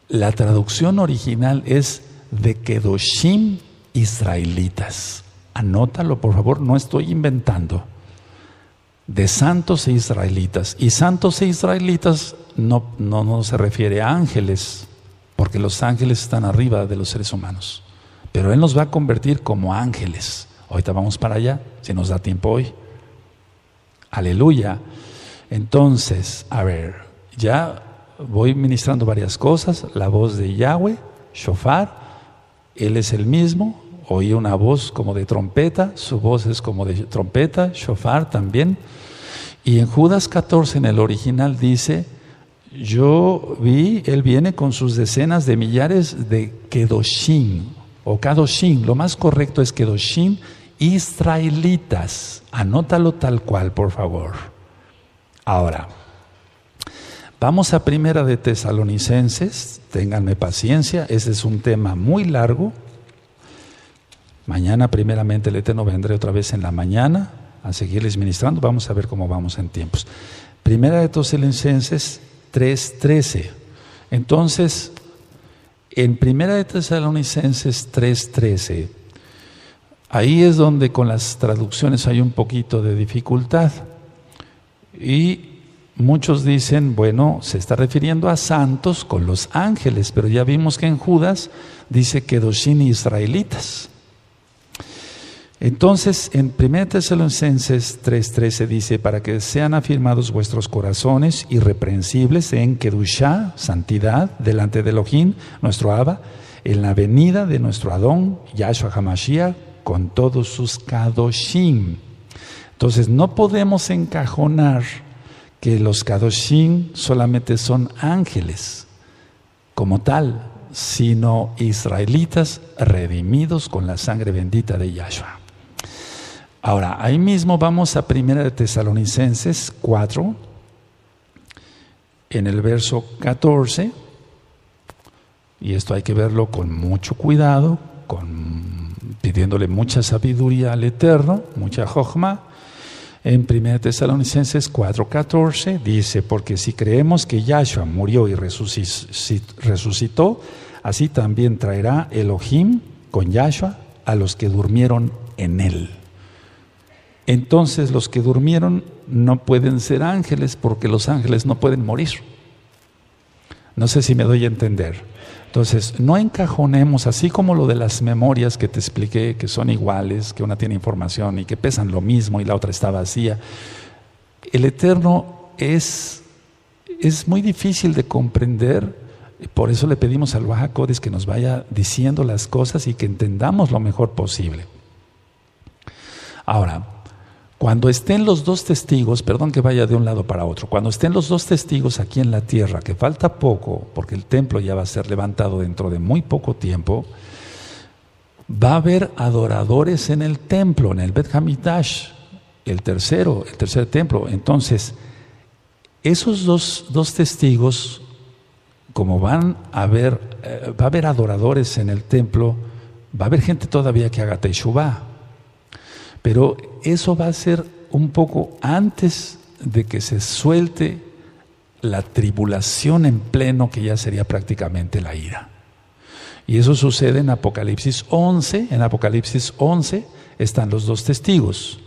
La traducción original es de Kedoshim israelitas. Anótalo, por favor, no estoy inventando. De santos e israelitas. Y santos e israelitas no se refiere a ángeles, porque los ángeles están arriba de los seres humanos. Pero Él nos va a convertir como ángeles. Ahorita vamos para allá, si nos da tiempo hoy. Aleluya. Entonces, a ver, ya voy ministrando varias cosas. La voz de Yahweh, shofar, Él es el mismo. Oí una voz como de trompeta, su voz es como de trompeta, shofar también. Y en Judas 14, en el original, dice: yo vi, Él viene con sus decenas de millares de Kedoshim, o Kadoshim, lo más correcto es Kedoshim israelitas. Anótalo tal cual, por favor. Ahora, vamos a Primera de Tesalonicenses, ténganme paciencia, ese es un tema muy largo. Mañana, primeramente, el Eterno vendré otra vez en la mañana a seguirles ministrando. Vamos a ver cómo vamos en tiempos. Primera de Tesalonicenses 3:13. Entonces, en Primera de Tesalonicenses 3:13, ahí es donde con las traducciones hay un poquito de dificultad. Y muchos dicen, bueno, se está refiriendo a santos con los ángeles, pero ya vimos que en Judas dice Kedoshim israelitas. Entonces, en 1 Tesalonicenses 3:13 dice: para que sean afirmados vuestros corazones irreprensibles en Kedushá, santidad, delante de Elohim, nuestro Abba, en la venida de nuestro Adón, Yahshua HaMashiach, con todos sus Kadoshim. Entonces, no podemos encajonar que los Kadoshim solamente son ángeles como tal, sino israelitas redimidos con la sangre bendita de Yahshua. Ahora, ahí mismo vamos a 1 de Tesalonicenses 4, en el verso 14, y esto hay que verlo con mucho cuidado, pidiéndole mucha sabiduría al Eterno, mucha jochma. En 1 Tesalonicenses 4:14 dice: porque si creemos que Yahshua murió y resucitó, así también traerá Elohim con Yahshua a los que durmieron en él. Entonces los que durmieron no pueden ser ángeles, porque los ángeles no pueden morir. No sé si me doy a entender. Entonces, no encajonemos, así como lo de las memorias que te expliqué, que son iguales, que una tiene información y que pesan lo mismo y la otra está vacía. El Eterno es muy difícil de comprender, por eso le pedimos al Ruach HaKodesh que nos vaya diciendo las cosas y que entendamos lo mejor posible. Ahora, cuando estén los dos testigos, perdón que vaya de un lado para otro, cuando estén los dos testigos aquí en la tierra, que falta poco, porque el templo ya va a ser levantado dentro de muy poco tiempo, va a haber adoradores en el templo, en el Bet Hamikdash, el tercer templo. Entonces, esos dos testigos, como va a haber adoradores en el templo, va a haber gente todavía que haga Teshuvah. Pero eso va a ser un poco antes de que se suelte la tribulación en pleno, que ya sería prácticamente la ira. Y eso sucede en Apocalipsis 11. En Apocalipsis 11 están los dos testigos.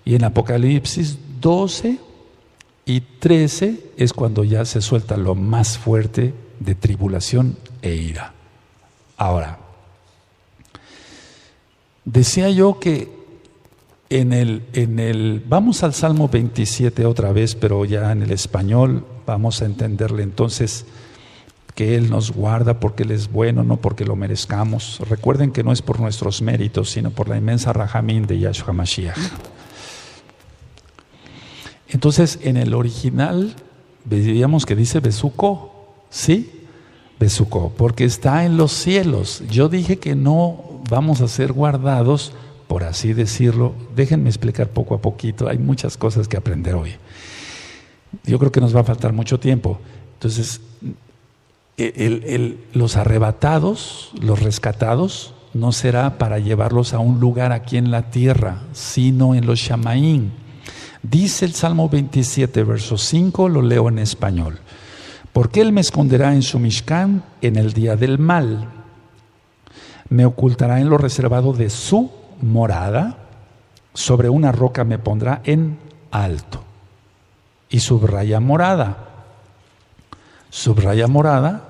Y en Apocalipsis 12 y 13 es cuando ya se suelta lo más fuerte de tribulación e ira. Ahora, Decía yo que vamos al Salmo 27 otra vez, pero ya en el español vamos a entenderle entonces que Él nos guarda porque Él es bueno, no porque lo merezcamos. Recuerden que no es por nuestros méritos, sino por la inmensa Rahamín de Yahshua Mashiach. Entonces, en el original veíamos que dice Besuko, ¿sí? Besuko, porque está en los cielos. Yo dije que no vamos a ser guardados, por así decirlo. Déjenme explicar poco a poquito, hay muchas cosas que aprender hoy. Yo creo que nos va a faltar mucho tiempo. Entonces, los arrebatados, los rescatados, no será para llevarlos a un lugar aquí en la tierra, sino en los Shamaín. Dice el Salmo 27, verso 5, lo leo en español. Porque Él me esconderá en su Mishkan en el día del mal. Me ocultará en lo reservado de su morada. Sobre una roca me pondrá en alto. Y subraya morada. Subraya morada.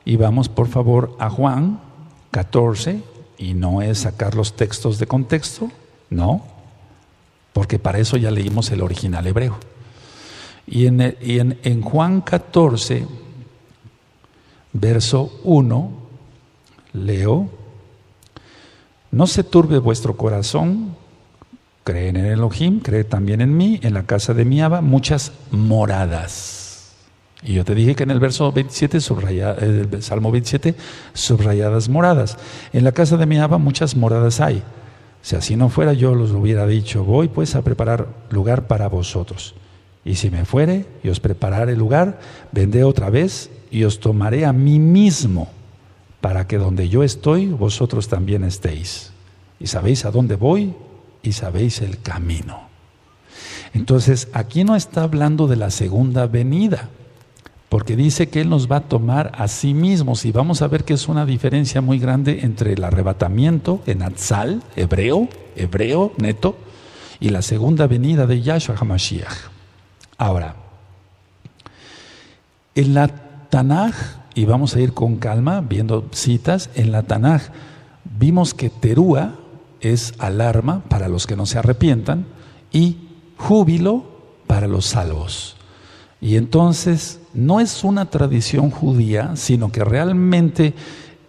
Y vamos por favor a Juan 14. Y no es sacar los textos de contexto. No. Porque para eso ya leímos el original hebreo. Y en Juan 14, verso 1, leo: no se turbe vuestro corazón, creen en Elohim, creen también en mí, en la casa de mi Abba muchas moradas. Y yo te dije que en el verso 27, el Salmo 27, subrayadas moradas. En la casa de mi Abba muchas moradas hay. Si así no fuera, yo los hubiera dicho: voy pues a preparar lugar para vosotros. Y si me fuere y os prepararé lugar, vendré otra vez y os tomaré a mí mismo, para que donde yo estoy, vosotros también estéis. Y sabéis a dónde voy y sabéis el camino. Entonces, aquí no está hablando de la segunda venida, porque dice que Él nos va a tomar a sí mismos. Y vamos a ver que es una diferencia muy grande entre el arrebatamiento en Atzal, hebreo neto, y la segunda venida de Yahshua HaMashiach. Ahora, en la Tanaj, y vamos a ir con calma viendo citas, en la Tanaj vimos que Terúa es alarma para los que no se arrepientan y júbilo para los salvos. Y entonces no es una tradición judía, sino que realmente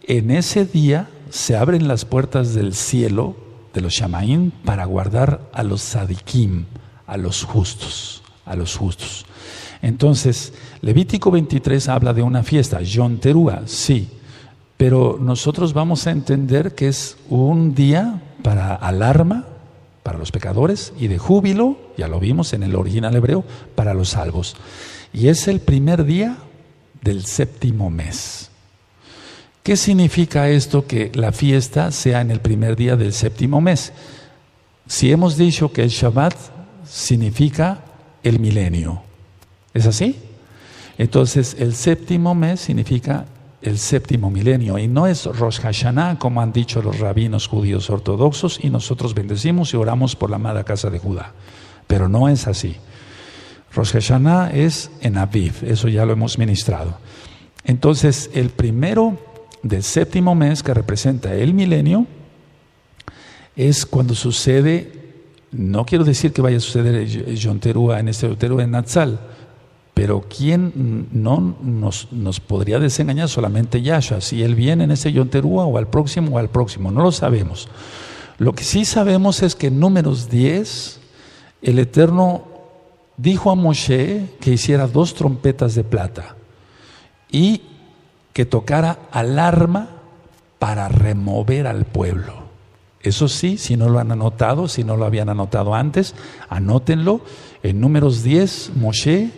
en ese día se abren las puertas del cielo de los Shamaín para guardar a los Sadikim, a los justos. Entonces, Levítico 23 habla de una fiesta, Yom Teruah, sí, pero nosotros vamos a entender que es un día para alarma para los pecadores y de júbilo, ya lo vimos en el original hebreo, para los salvos. Y es el primer día del séptimo mes. ¿Qué significa esto, que la fiesta sea en el primer día del séptimo mes? Si hemos dicho que el Shabbat significa el milenio, ¿es así? Entonces el séptimo mes significa el séptimo milenio, y no es Rosh Hashanah como han dicho los rabinos judíos ortodoxos, y nosotros bendecimos y oramos por la amada casa de Judá, pero no es así. Rosh Hashanah es en Aviv, eso ya lo hemos ministrado. Entonces el primero del séptimo mes, que representa el milenio, es cuando sucede. No quiero decir que vaya a suceder Yom Teruah en este Teruah en Natsal, pero ¿quién no nos podría desengañar? Solamente Yahshua, si Él viene en ese Yom Teruah o al próximo, no lo sabemos. Lo que sí sabemos es que en Números 10, el Eterno dijo a Moshe que hiciera 2 trompetas de plata y que tocara alarma para remover al pueblo. Eso sí, si no lo han anotado, si no lo habían anotado antes, anótenlo. En Números 10, Moshe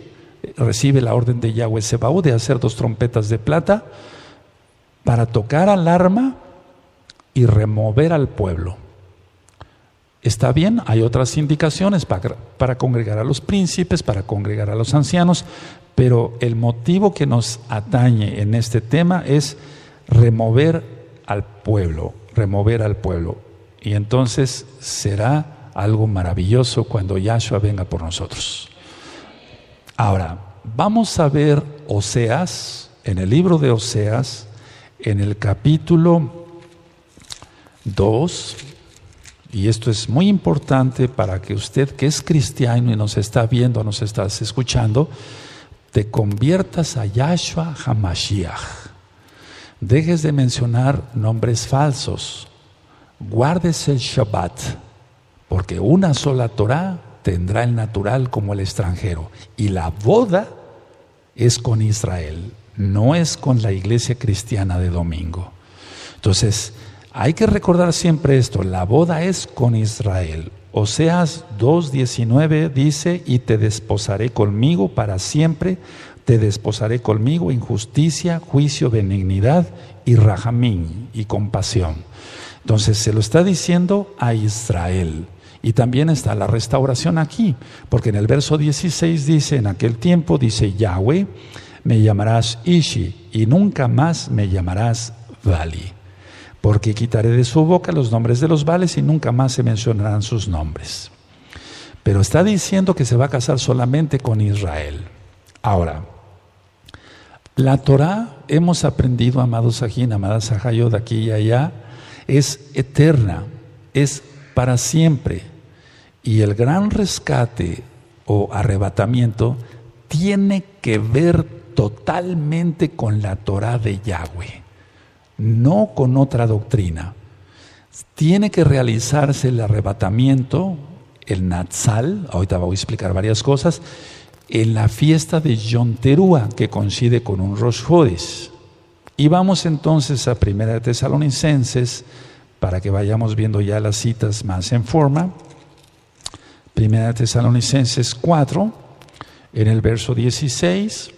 recibe la orden de Yahweh Sebaot de hacer 2 trompetas de plata para tocar alarma y remover al pueblo. Está bien, hay otras indicaciones para congregar a los príncipes, para congregar a los ancianos, pero el motivo que nos atañe en este tema es remover al pueblo. Y entonces será algo maravilloso cuando Yahshua venga por nosotros. Ahora, vamos a ver Oseas, en el libro de Oseas, en el capítulo 2, y esto es muy importante para que usted que es cristiano y nos está viendo, nos estás escuchando, te conviertas a Yahshua HaMashiach. Dejes de mencionar nombres falsos. Guardes el Shabbat, porque una sola Torah tendrá el natural como el extranjero. Y la boda es con Israel, no es con la iglesia cristiana de domingo. Entonces, hay que recordar siempre esto, la boda es con Israel. Oseas 2:19 dice, y te desposaré conmigo para siempre, te desposaré conmigo en justicia, juicio, benignidad y rajamín, y compasión. Entonces se lo está diciendo a Israel. Y también está la restauración aquí, porque en el verso 16 dice, en aquel tiempo dice Yahweh, me llamarás Ishi y nunca más me llamarás Vali. Porque quitaré de su boca los nombres de los Vales y nunca más se mencionarán sus nombres. Pero está diciendo que se va a casar solamente con Israel. Ahora, la Torah, hemos aprendido, amados Sajín, amadas Sajayot, aquí y allá, es eterna, es para siempre. Y el gran rescate o arrebatamiento tiene que ver totalmente con la Torah de Yahweh, no con otra doctrina. Tiene que realizarse el arrebatamiento, el Natsal, ahorita voy a explicar varias cosas, en la fiesta de Yom Teruah, que coincide con un Rosh Chodesh. Y vamos entonces a 1 Tesalonicenses, para que vayamos viendo ya las citas más en forma. 1 Tesalonicenses 4, en el verso 16.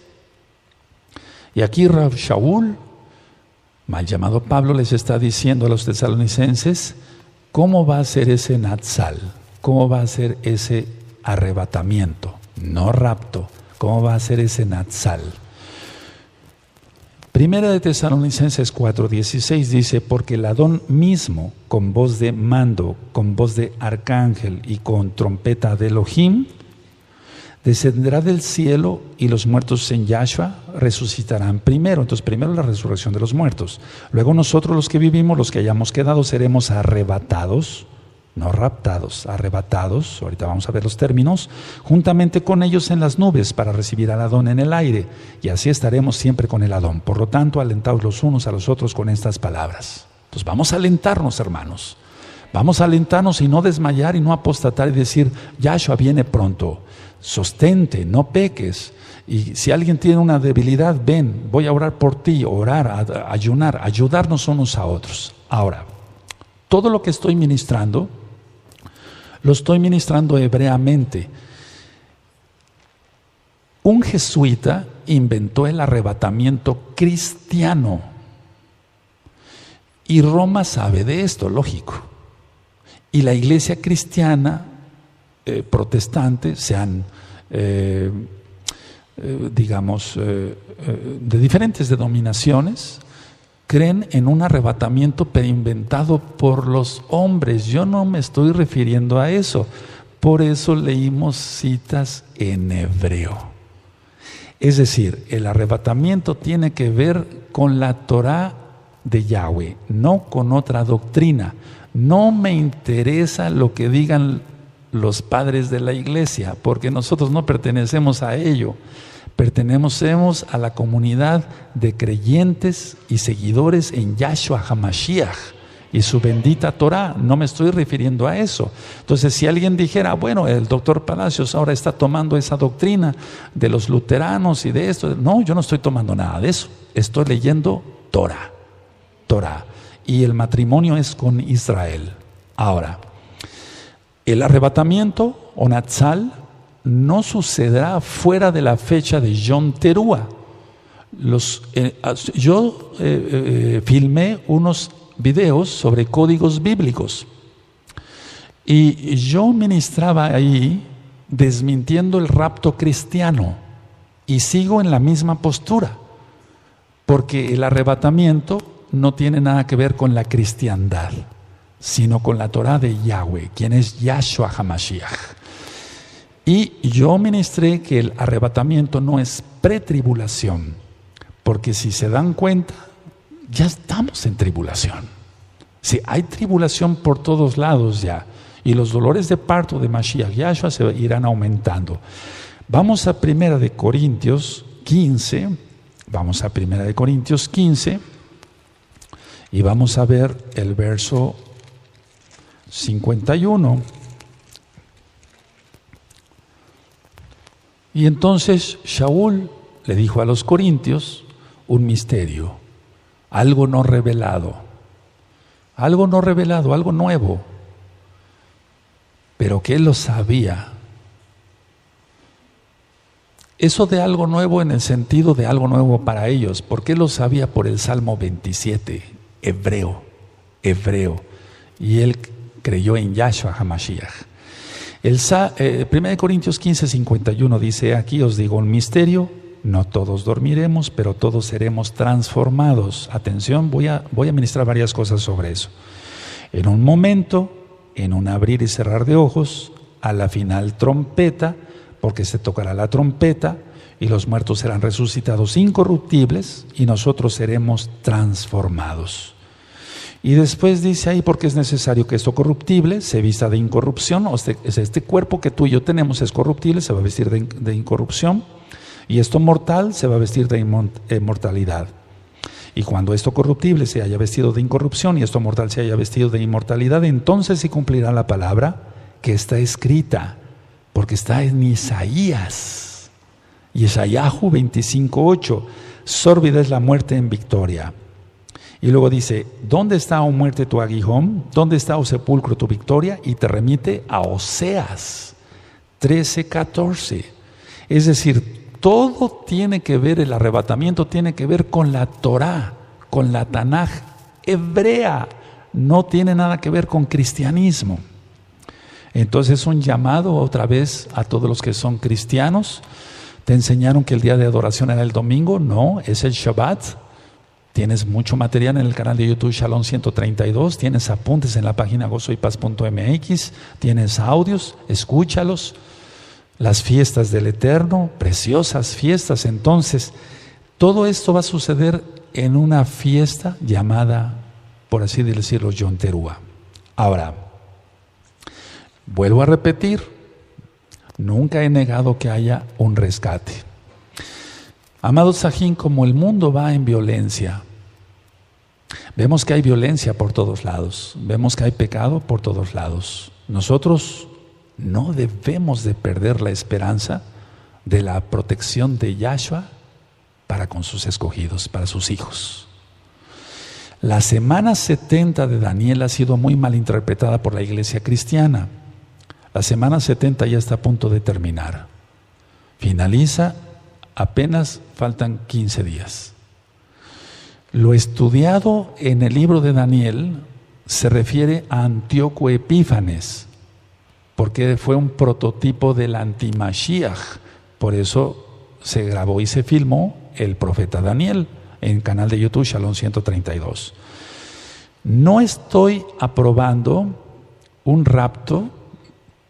Y aquí Rav Shaul, mal llamado Pablo, les está diciendo a los tesalonicenses cómo va a ser ese Natsal, cómo va a ser ese arrebatamiento, no rapto, cómo va a ser ese Natsal. Primera de Tesalonicenses 4:16 dice, porque el Adón mismo, con voz de mando, con voz de arcángel y con trompeta de Elohim, descenderá del cielo y los muertos en Yahshua resucitarán primero. Entonces, primero la resurrección de los muertos. Luego nosotros los que vivimos, los que hayamos quedado, seremos arrebatados, no raptados, arrebatados, ahorita vamos a ver los términos, juntamente con ellos en las nubes para recibir al Adón en el aire, y así estaremos siempre con el Adón. Por lo tanto, alentaos los unos a los otros con estas palabras. Entonces vamos a alentarnos, hermanos, vamos a alentarnos y no desmayar y no apostatar y decir, Yahshua viene pronto, sostente, no peques. Y si alguien tiene una debilidad, ven, voy a orar por ti, orar, ayunar, ayudarnos unos a otros. Ahora, todo lo que estoy ministrando, lo estoy ministrando hebreamente. Un jesuita inventó el arrebatamiento cristiano. Y Roma sabe de esto, lógico. Y la iglesia cristiana, protestante, sean, de diferentes denominaciones, creen en un arrebatamiento pero inventado por los hombres. Yo no me estoy refiriendo a eso. Por eso leímos citas en hebreo. Es decir, el arrebatamiento tiene que ver con la Torah de Yahweh, no con otra doctrina. No me interesa lo que digan los padres de la iglesia, porque nosotros no pertenecemos a ello. Pertenecemos a la comunidad de creyentes y seguidores en Yahshua HaMashiach y su bendita Torah. No me estoy refiriendo a eso. Entonces, si alguien dijera, bueno, el doctor Palacios ahora está tomando esa doctrina de los luteranos y de esto. No, yo no estoy tomando nada de eso. Estoy leyendo Torah. Y el matrimonio es con Israel. Ahora, el arrebatamiento o Natsal no sucederá fuera de la fecha de Yom Teruah. Yo filmé unos videos sobre códigos bíblicos y yo ministraba ahí desmintiendo el rapto cristiano y sigo en la misma postura, porque el arrebatamiento no tiene nada que ver con la cristiandad, sino con la Torah de Yahweh, quien es Yahshua HaMashiach. Y yo ministré que el arrebatamiento no es pretribulación, porque si se dan cuenta, ya estamos en tribulación. Sí, hay tribulación por todos lados ya. Y los dolores de parto de Mashiach Yahshua se irán aumentando. Vamos a 1 de Corintios 15. Vamos a 1 de Corintios 15. Y vamos a ver el verso 51. Y entonces Shaul le dijo a los corintios un misterio, algo no revelado, algo nuevo, pero que él lo sabía. Eso de algo nuevo en el sentido de algo nuevo para ellos, porque él lo sabía por el Salmo 27, hebreo, y él creyó en Yahshua HaMashiach. 1 Corintios 15, 51 dice, aquí os digo un misterio, no todos dormiremos, pero todos seremos transformados. Atención, voy a ministrar varias cosas sobre eso. En un momento, en un abrir y cerrar de ojos, a la final trompeta, porque se tocará la trompeta, y los muertos serán resucitados incorruptibles, y nosotros seremos transformados. Y después dice ahí, porque es necesario que esto corruptible se vista de incorrupción, este cuerpo que tú y yo tenemos es corruptible, se va a vestir de incorrupción, y esto mortal se va a vestir de inmortalidad. Y cuando esto corruptible se haya vestido de incorrupción y esto mortal se haya vestido de inmortalidad, entonces se cumplirá la palabra que está escrita, porque está en Isaías. Isayahu 25:8, sórbida es la muerte en victoria. Y luego dice, ¿dónde está, oh muerte, tu aguijón? ¿Dónde está, oh sepulcro, tu victoria? Y te remite a Oseas 13:14. Es decir, todo tiene que ver, el arrebatamiento tiene que ver con la Torá, con la Tanaj hebrea. No tiene nada que ver con cristianismo. Entonces es un llamado otra vez a todos los que son cristianos. ¿Te enseñaron que el día de adoración era el domingo? No, es el Shabbat. Tienes mucho material en el canal de YouTube Shalom 132, tienes apuntes en la página gozoypaz.mx, tienes audios, escúchalos. Las fiestas del Eterno, preciosas fiestas. Entonces, todo esto va a suceder en una fiesta llamada, por así decirlo, Yom Teruah. Ahora, vuelvo a repetir, nunca he negado que haya un rescate. Amados Sajín, como el mundo va en violencia, vemos que hay violencia por todos lados, vemos que hay pecado por todos lados. Nosotros no debemos de perder la esperanza de la protección de Yahshua para con sus escogidos, para sus hijos. La semana 70 de Daniel ha sido muy mal interpretada por la iglesia cristiana. La semana 70 ya está a punto de terminar. Finaliza. Apenas faltan 15 días. Lo estudiado en el libro de Daniel se refiere a Antíoco Epífanes, porque fue un prototipo del anti-Mashiach. Por eso se grabó y se filmó el profeta Daniel en el canal de YouTube Shalom 132. No estoy aprobando un rapto,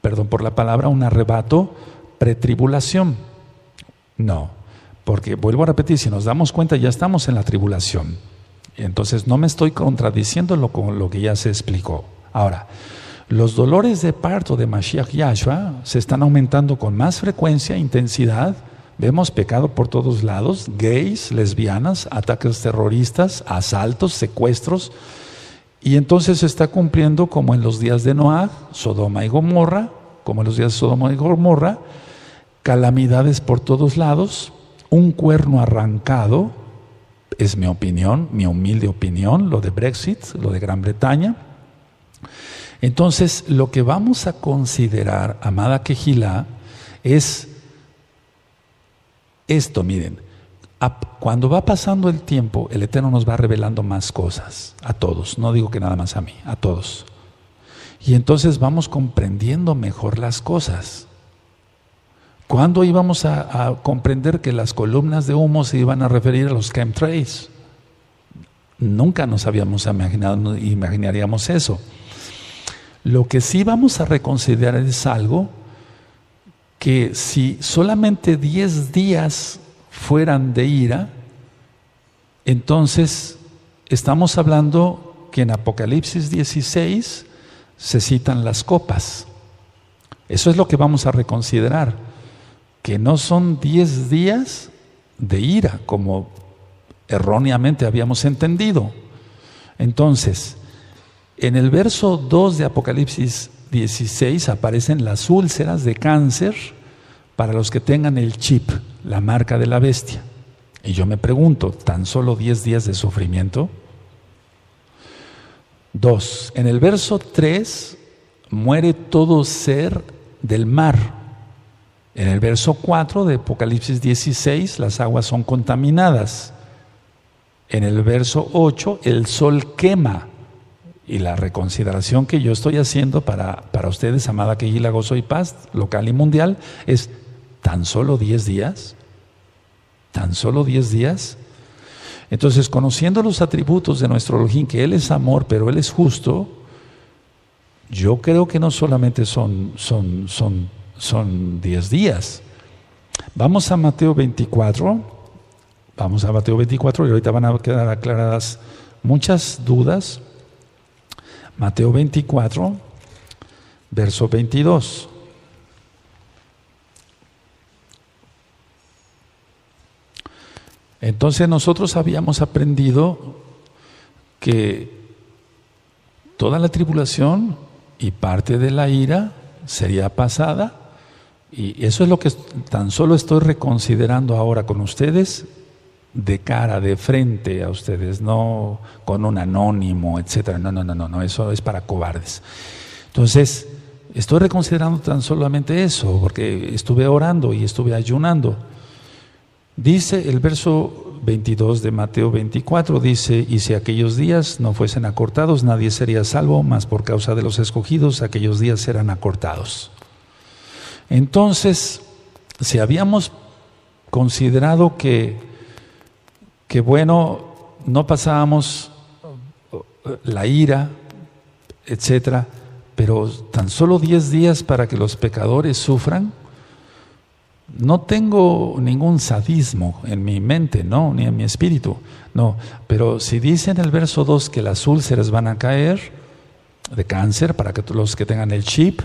perdón por la palabra, un arrebato pretribulación. No, porque vuelvo a repetir, si nos damos cuenta ya estamos en la tribulación. Entonces no me estoy contradiciendo con lo que ya se explicó. Ahora, los dolores de parto de Mashiach Yahshua se están aumentando con más frecuencia e intensidad. Vemos pecado por todos lados, gays, lesbianas, ataques terroristas, asaltos, secuestros. Y entonces se está cumpliendo como en los días de Noah, Sodoma y Gomorra, como en los días de Sodoma y Gomorra, calamidades por todos lados, un cuerno arrancado, es mi opinión, mi humilde opinión, lo de Brexit, lo de Gran Bretaña. Entonces, lo que vamos a considerar, amada Kehilá, es esto, miren, cuando va pasando el tiempo, el Eterno nos va revelando más cosas, a todos, no digo que nada más a mí, a todos. Y entonces vamos comprendiendo mejor las cosas. ¿Cuándo íbamos a comprender que las columnas de humo se iban a referir a los chemtrails? Nunca nos habíamos imaginado, imaginaríamos eso. Lo que sí vamos a reconsiderar es algo que si solamente 10 días fueran de ira, entonces estamos hablando que en Apocalipsis 16 se citan las copas. Eso es lo que vamos a reconsiderar, que no son 10 días de ira, como erróneamente habíamos entendido. Entonces, en el verso 2 de Apocalipsis 16 aparecen las úlceras de cáncer para los que tengan el chip, la marca de la bestia. Y yo me pregunto, ¿tan solo 10 días de sufrimiento? 2. En el verso 3, muere todo ser del mar. En el verso 4 de Apocalipsis 16, las aguas son contaminadas. En el verso 8, el sol quema. Y la reconsideración que yo estoy haciendo para ustedes, amada Kehila, Gozo y Paz, local y mundial, es ¿tan solo 10 días? ¿Tan solo 10 días? Entonces, conociendo los atributos de nuestro Elohim, que Él es amor, pero Él es justo, yo creo que no solamente son 10 días. Vamos a Mateo 24. Vamos a Mateo 24 y ahorita van a quedar aclaradas muchas dudas. Mateo 24, verso 22. Entonces nosotros habíamos aprendido que toda la tribulación y parte de la ira sería pasada, y eso es lo que tan solo estoy reconsiderando ahora con ustedes, de cara, de frente a ustedes, no con un anónimo, etcétera. No, eso es para cobardes. Entonces, estoy reconsiderando tan solamente eso, porque estuve orando y estuve ayunando. Dice el verso 22 de Mateo 24, dice: y si aquellos días no fuesen acortados, nadie sería salvo, mas por causa de los escogidos, aquellos días serán acortados. Entonces, si habíamos considerado que bueno, no pasábamos la ira, etcétera, pero tan solo 10 días para que los pecadores sufran, no tengo ningún sadismo en mi mente, no, ni en mi espíritu, no, pero si dice en el verso 2 que las úlceras van a caer de cáncer para que los que tengan el chip,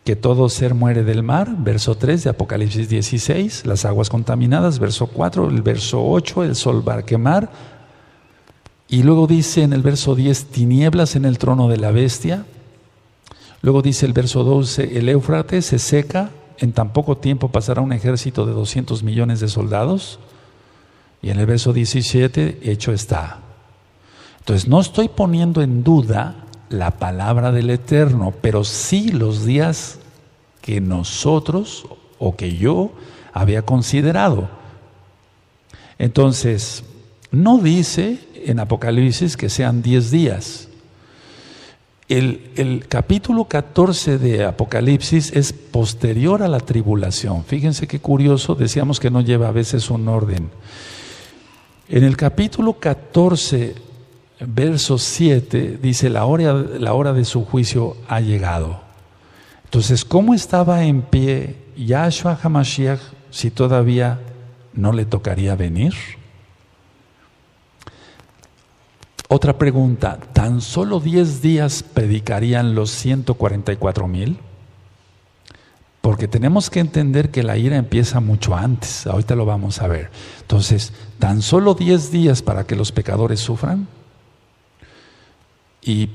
que todo ser muere del mar, verso 3 de Apocalipsis 16, las aguas contaminadas, verso 4, el verso 8, el sol va a quemar, y luego dice en el verso 10, tinieblas en el trono de la bestia, luego dice el verso 12, el Éufrates se seca, en tan poco tiempo pasará un ejército de 200 millones de soldados, y en el verso 17, hecho está. Entonces no estoy poniendo en duda la palabra del Eterno, pero sí los días que nosotros o que yo había considerado. Entonces, no dice en Apocalipsis que sean 10 días. El capítulo 14 de Apocalipsis es posterior a la tribulación. Fíjense qué curioso, decíamos que no lleva a veces un orden. En el capítulo 14, verso 7, dice la hora de su juicio ha llegado. Entonces, ¿cómo estaba en pie Yahshua HaMashiach si todavía no le tocaría venir? Otra pregunta, ¿tan solo 10 días predicarían los 144,000? Porque tenemos que entender que la ira empieza mucho antes, ahorita lo vamos a ver. Entonces, ¿tan solo 10 días para que los pecadores sufran? Y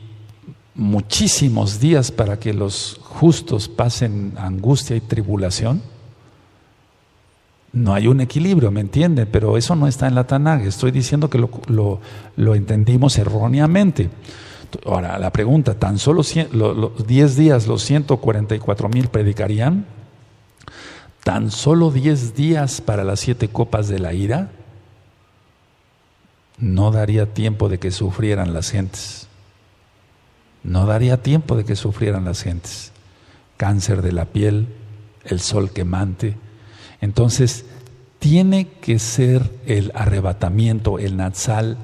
muchísimos días para que los justos pasen angustia y tribulación. No hay un equilibrio, ¿me entienden? Pero eso no está en la Tanaj. Estoy diciendo que lo entendimos erróneamente. Ahora, la pregunta, ¿tan solo 10 días los 144,000 predicarían? ¿Tan solo 10 días para las 7 copas de la ira? No daría tiempo de que sufrieran las gentes. No daría tiempo de que sufrieran las gentes. Cáncer de la piel, el sol quemante. Entonces, tiene que ser el arrebatamiento, el Natsal,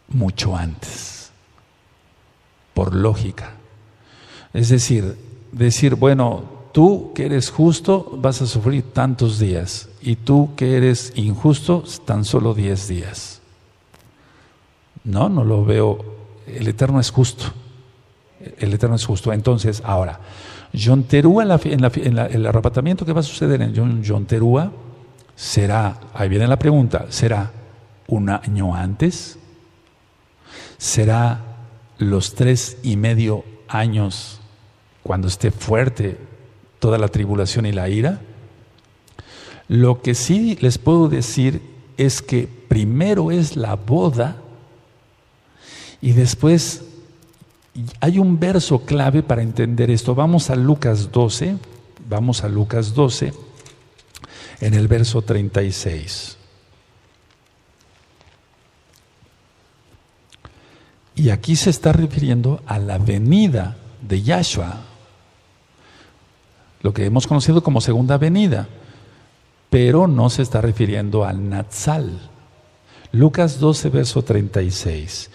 mucho antes, por lógica. Es decir, bueno, tú que eres justo vas a sufrir tantos días, y tú que eres injusto, tan solo 10 días. No, no lo veo. El Eterno es justo. El Eterno es justo. Entonces, ahora, Yom Teruah, el arrebatamiento que va a suceder en Yom Teruah será, ahí viene la pregunta, ¿será un año antes? ¿Será los 3.5 años cuando esté fuerte toda la tribulación y la ira? Lo que sí les puedo decir es que primero es la boda y después hay un verso clave para entender esto. Vamos a Lucas 12, en el verso 36. Y aquí se está refiriendo a la venida de Yahshua, lo que hemos conocido como segunda venida, pero no se está refiriendo al Natsal. Lucas 12, verso 36.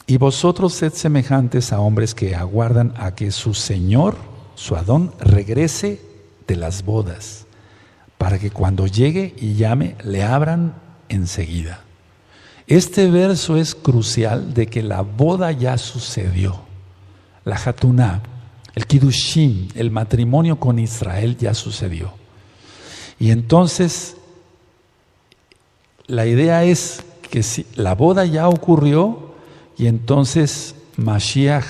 Y vosotros sed semejantes a hombres que aguardan a que su Señor, su Adón, regrese de las bodas, para que cuando llegue y llame, le abran enseguida. Este verso es crucial de que la boda ya sucedió. La Hatuná, el Kiddushim, el matrimonio con Israel ya sucedió. Y entonces, la idea es que si la boda ya ocurrió, y entonces Mashiach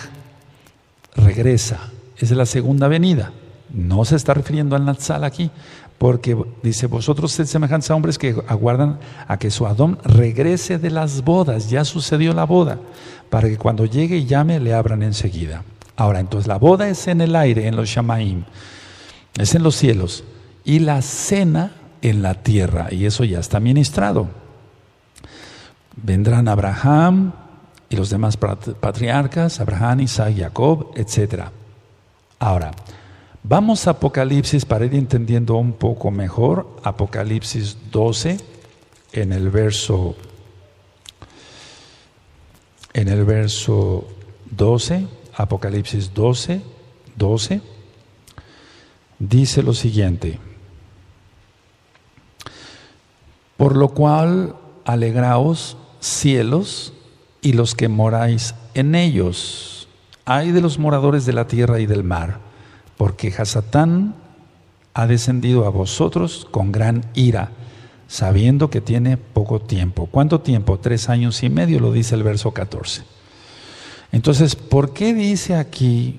regresa. Es la segunda venida. No se está refiriendo al Natsal aquí, porque dice, vosotros sed semejantes a hombres que aguardan a que su Adón regrese de las bodas. Ya sucedió la boda, para que cuando llegue y llame le abran enseguida. Ahora, entonces la boda es en el aire, en los Shamaim, es en los cielos, y la cena en la tierra, y eso ya está ministrado. Vendrán Abraham y los demás patriarcas, Abraham, Isaac, Jacob, etc. Ahora, vamos a Apocalipsis para ir entendiendo un poco mejor. Apocalipsis 12, en el verso 12, Apocalipsis 12, dice lo siguiente: por lo cual alegraos, cielos, y los que moráis en ellos. Ay de los moradores de la tierra y del mar, porque Hasatán ha descendido a vosotros con gran ira, sabiendo que tiene poco tiempo. ¿Cuánto tiempo? 3 años y medio, lo dice el verso 14. Entonces, ¿por qué dice aquí?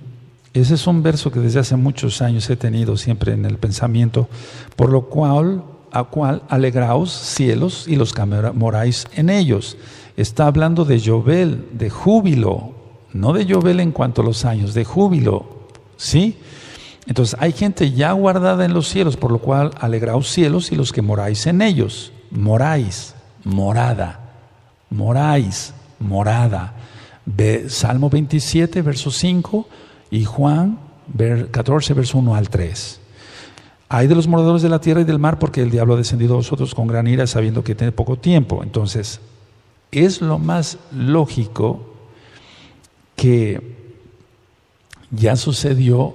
Ese es un verso que desde hace muchos años he tenido siempre en el pensamiento. Por lo cual, alegraos, cielos, y los que moráis en ellos. Está hablando de Yobel, de júbilo, no de Yobel en cuanto a los años, de júbilo, ¿sí? Entonces hay gente ya guardada en los cielos, por lo cual alegraos cielos y los que moráis en ellos. Moráis, morada, moráis, morada. Salmo 27, verso 5, y Juan 14, verso 1 al 3. Hay de los moradores de la tierra y del mar, porque el diablo ha descendido a vosotros con gran ira, sabiendo que tiene poco tiempo. Entonces, es lo más lógico que ya sucedió,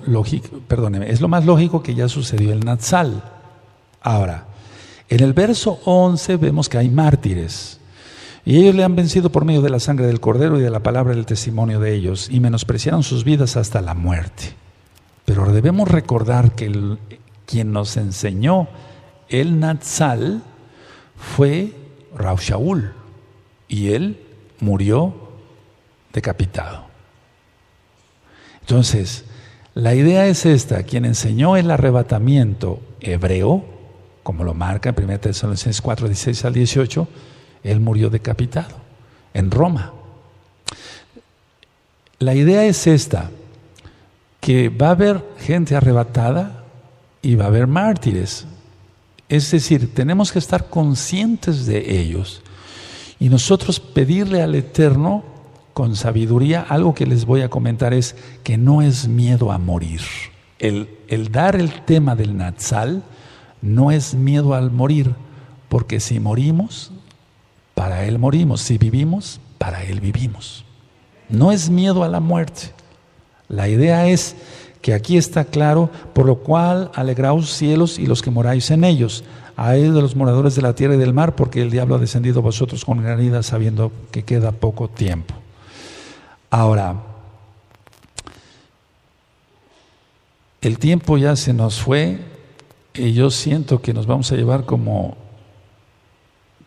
es lo más lógico que ya sucedió el Natsal. Ahora, en el verso 11 vemos que hay mártires, y ellos le han vencido por medio de la sangre del Cordero y de la palabra del testimonio de ellos, y menospreciaron sus vidas hasta la muerte. Pero debemos recordar que quien nos enseñó el Natsal fue Rav Shaul, y él murió decapitado. Entonces, la idea es esta: quien enseñó el arrebatamiento hebreo, como lo marca en 1 Tesalonicenses 4, 16 al 18, él murió decapitado en Roma. La idea es esta, que va a haber gente arrebatada y va a haber mártires. Es decir, tenemos que estar conscientes de ellos y nosotros pedirle al Eterno con sabiduría. Algo que les voy a comentar es que no es miedo a morir. El dar el tema del Natsal no es miedo al morir, porque si morimos, para Él morimos. Si vivimos, para Él vivimos. No es miedo a la muerte. La idea es que aquí está claro: por lo cual alegraos cielos y los que moráis en ellos. Ay de los moradores de la tierra y del mar, porque el diablo ha descendido a vosotros con gran ira, sabiendo que queda poco tiempo. Ahora, el tiempo ya se nos fue y yo siento que nos vamos a llevar como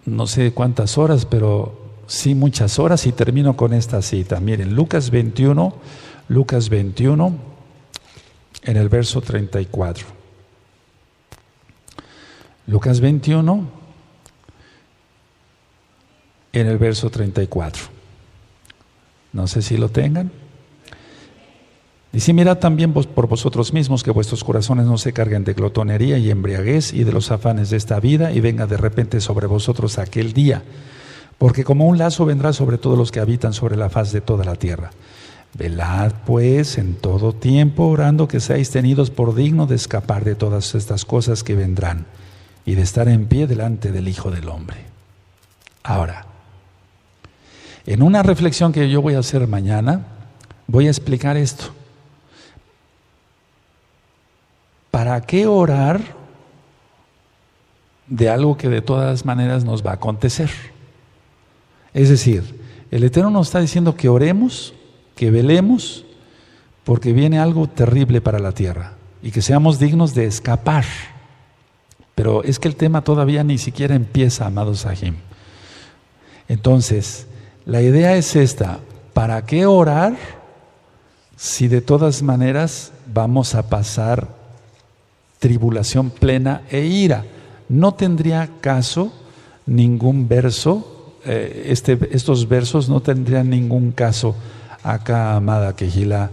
no sé cuántas horas, pero sí muchas horas, y termino con esta cita. Miren, Lucas 21, en el verso 34. Lucas 21, en el verso 34. No sé si lo tengan. Dice: mirad también por vosotros mismos que vuestros corazones no se carguen de glotonería y embriaguez y de los afanes de esta vida, y venga de repente sobre vosotros aquel día, porque como un lazo vendrá sobre todos los que habitan sobre la faz de toda la tierra. Velad pues en todo tiempo, orando que seáis tenidos por digno de escapar de todas estas cosas que vendrán y de estar en pie delante del Hijo del Hombre. Ahora, en una reflexión que yo voy a hacer mañana, voy a explicar esto. ¿Para qué orar de algo que de todas maneras nos va a acontecer? Es decir, el Eterno nos está diciendo que oremos, que velemos, porque viene algo terrible para la tierra y que seamos dignos de escapar. Pero es que el tema todavía ni siquiera empieza, amados Sahim. Entonces, la idea es esta: ¿para qué orar si de todas maneras vamos a pasar tribulación plena e ira? No tendría caso ningún verso, estos versos no tendrían ningún caso acá, amada Kehilá.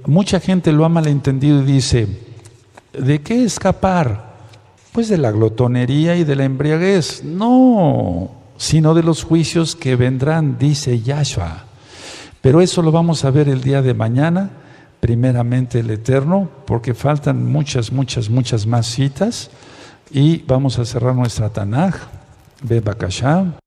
Mucha gente lo ha malentendido y dice: ¿de qué escapar? Pues de la glotonería y de la embriaguez. No, sino de los juicios que vendrán, dice Yahshua. Pero eso lo vamos a ver el día de mañana, primeramente el Eterno, porque faltan muchas más citas, y vamos a cerrar nuestra Tanaj, Bebakashá.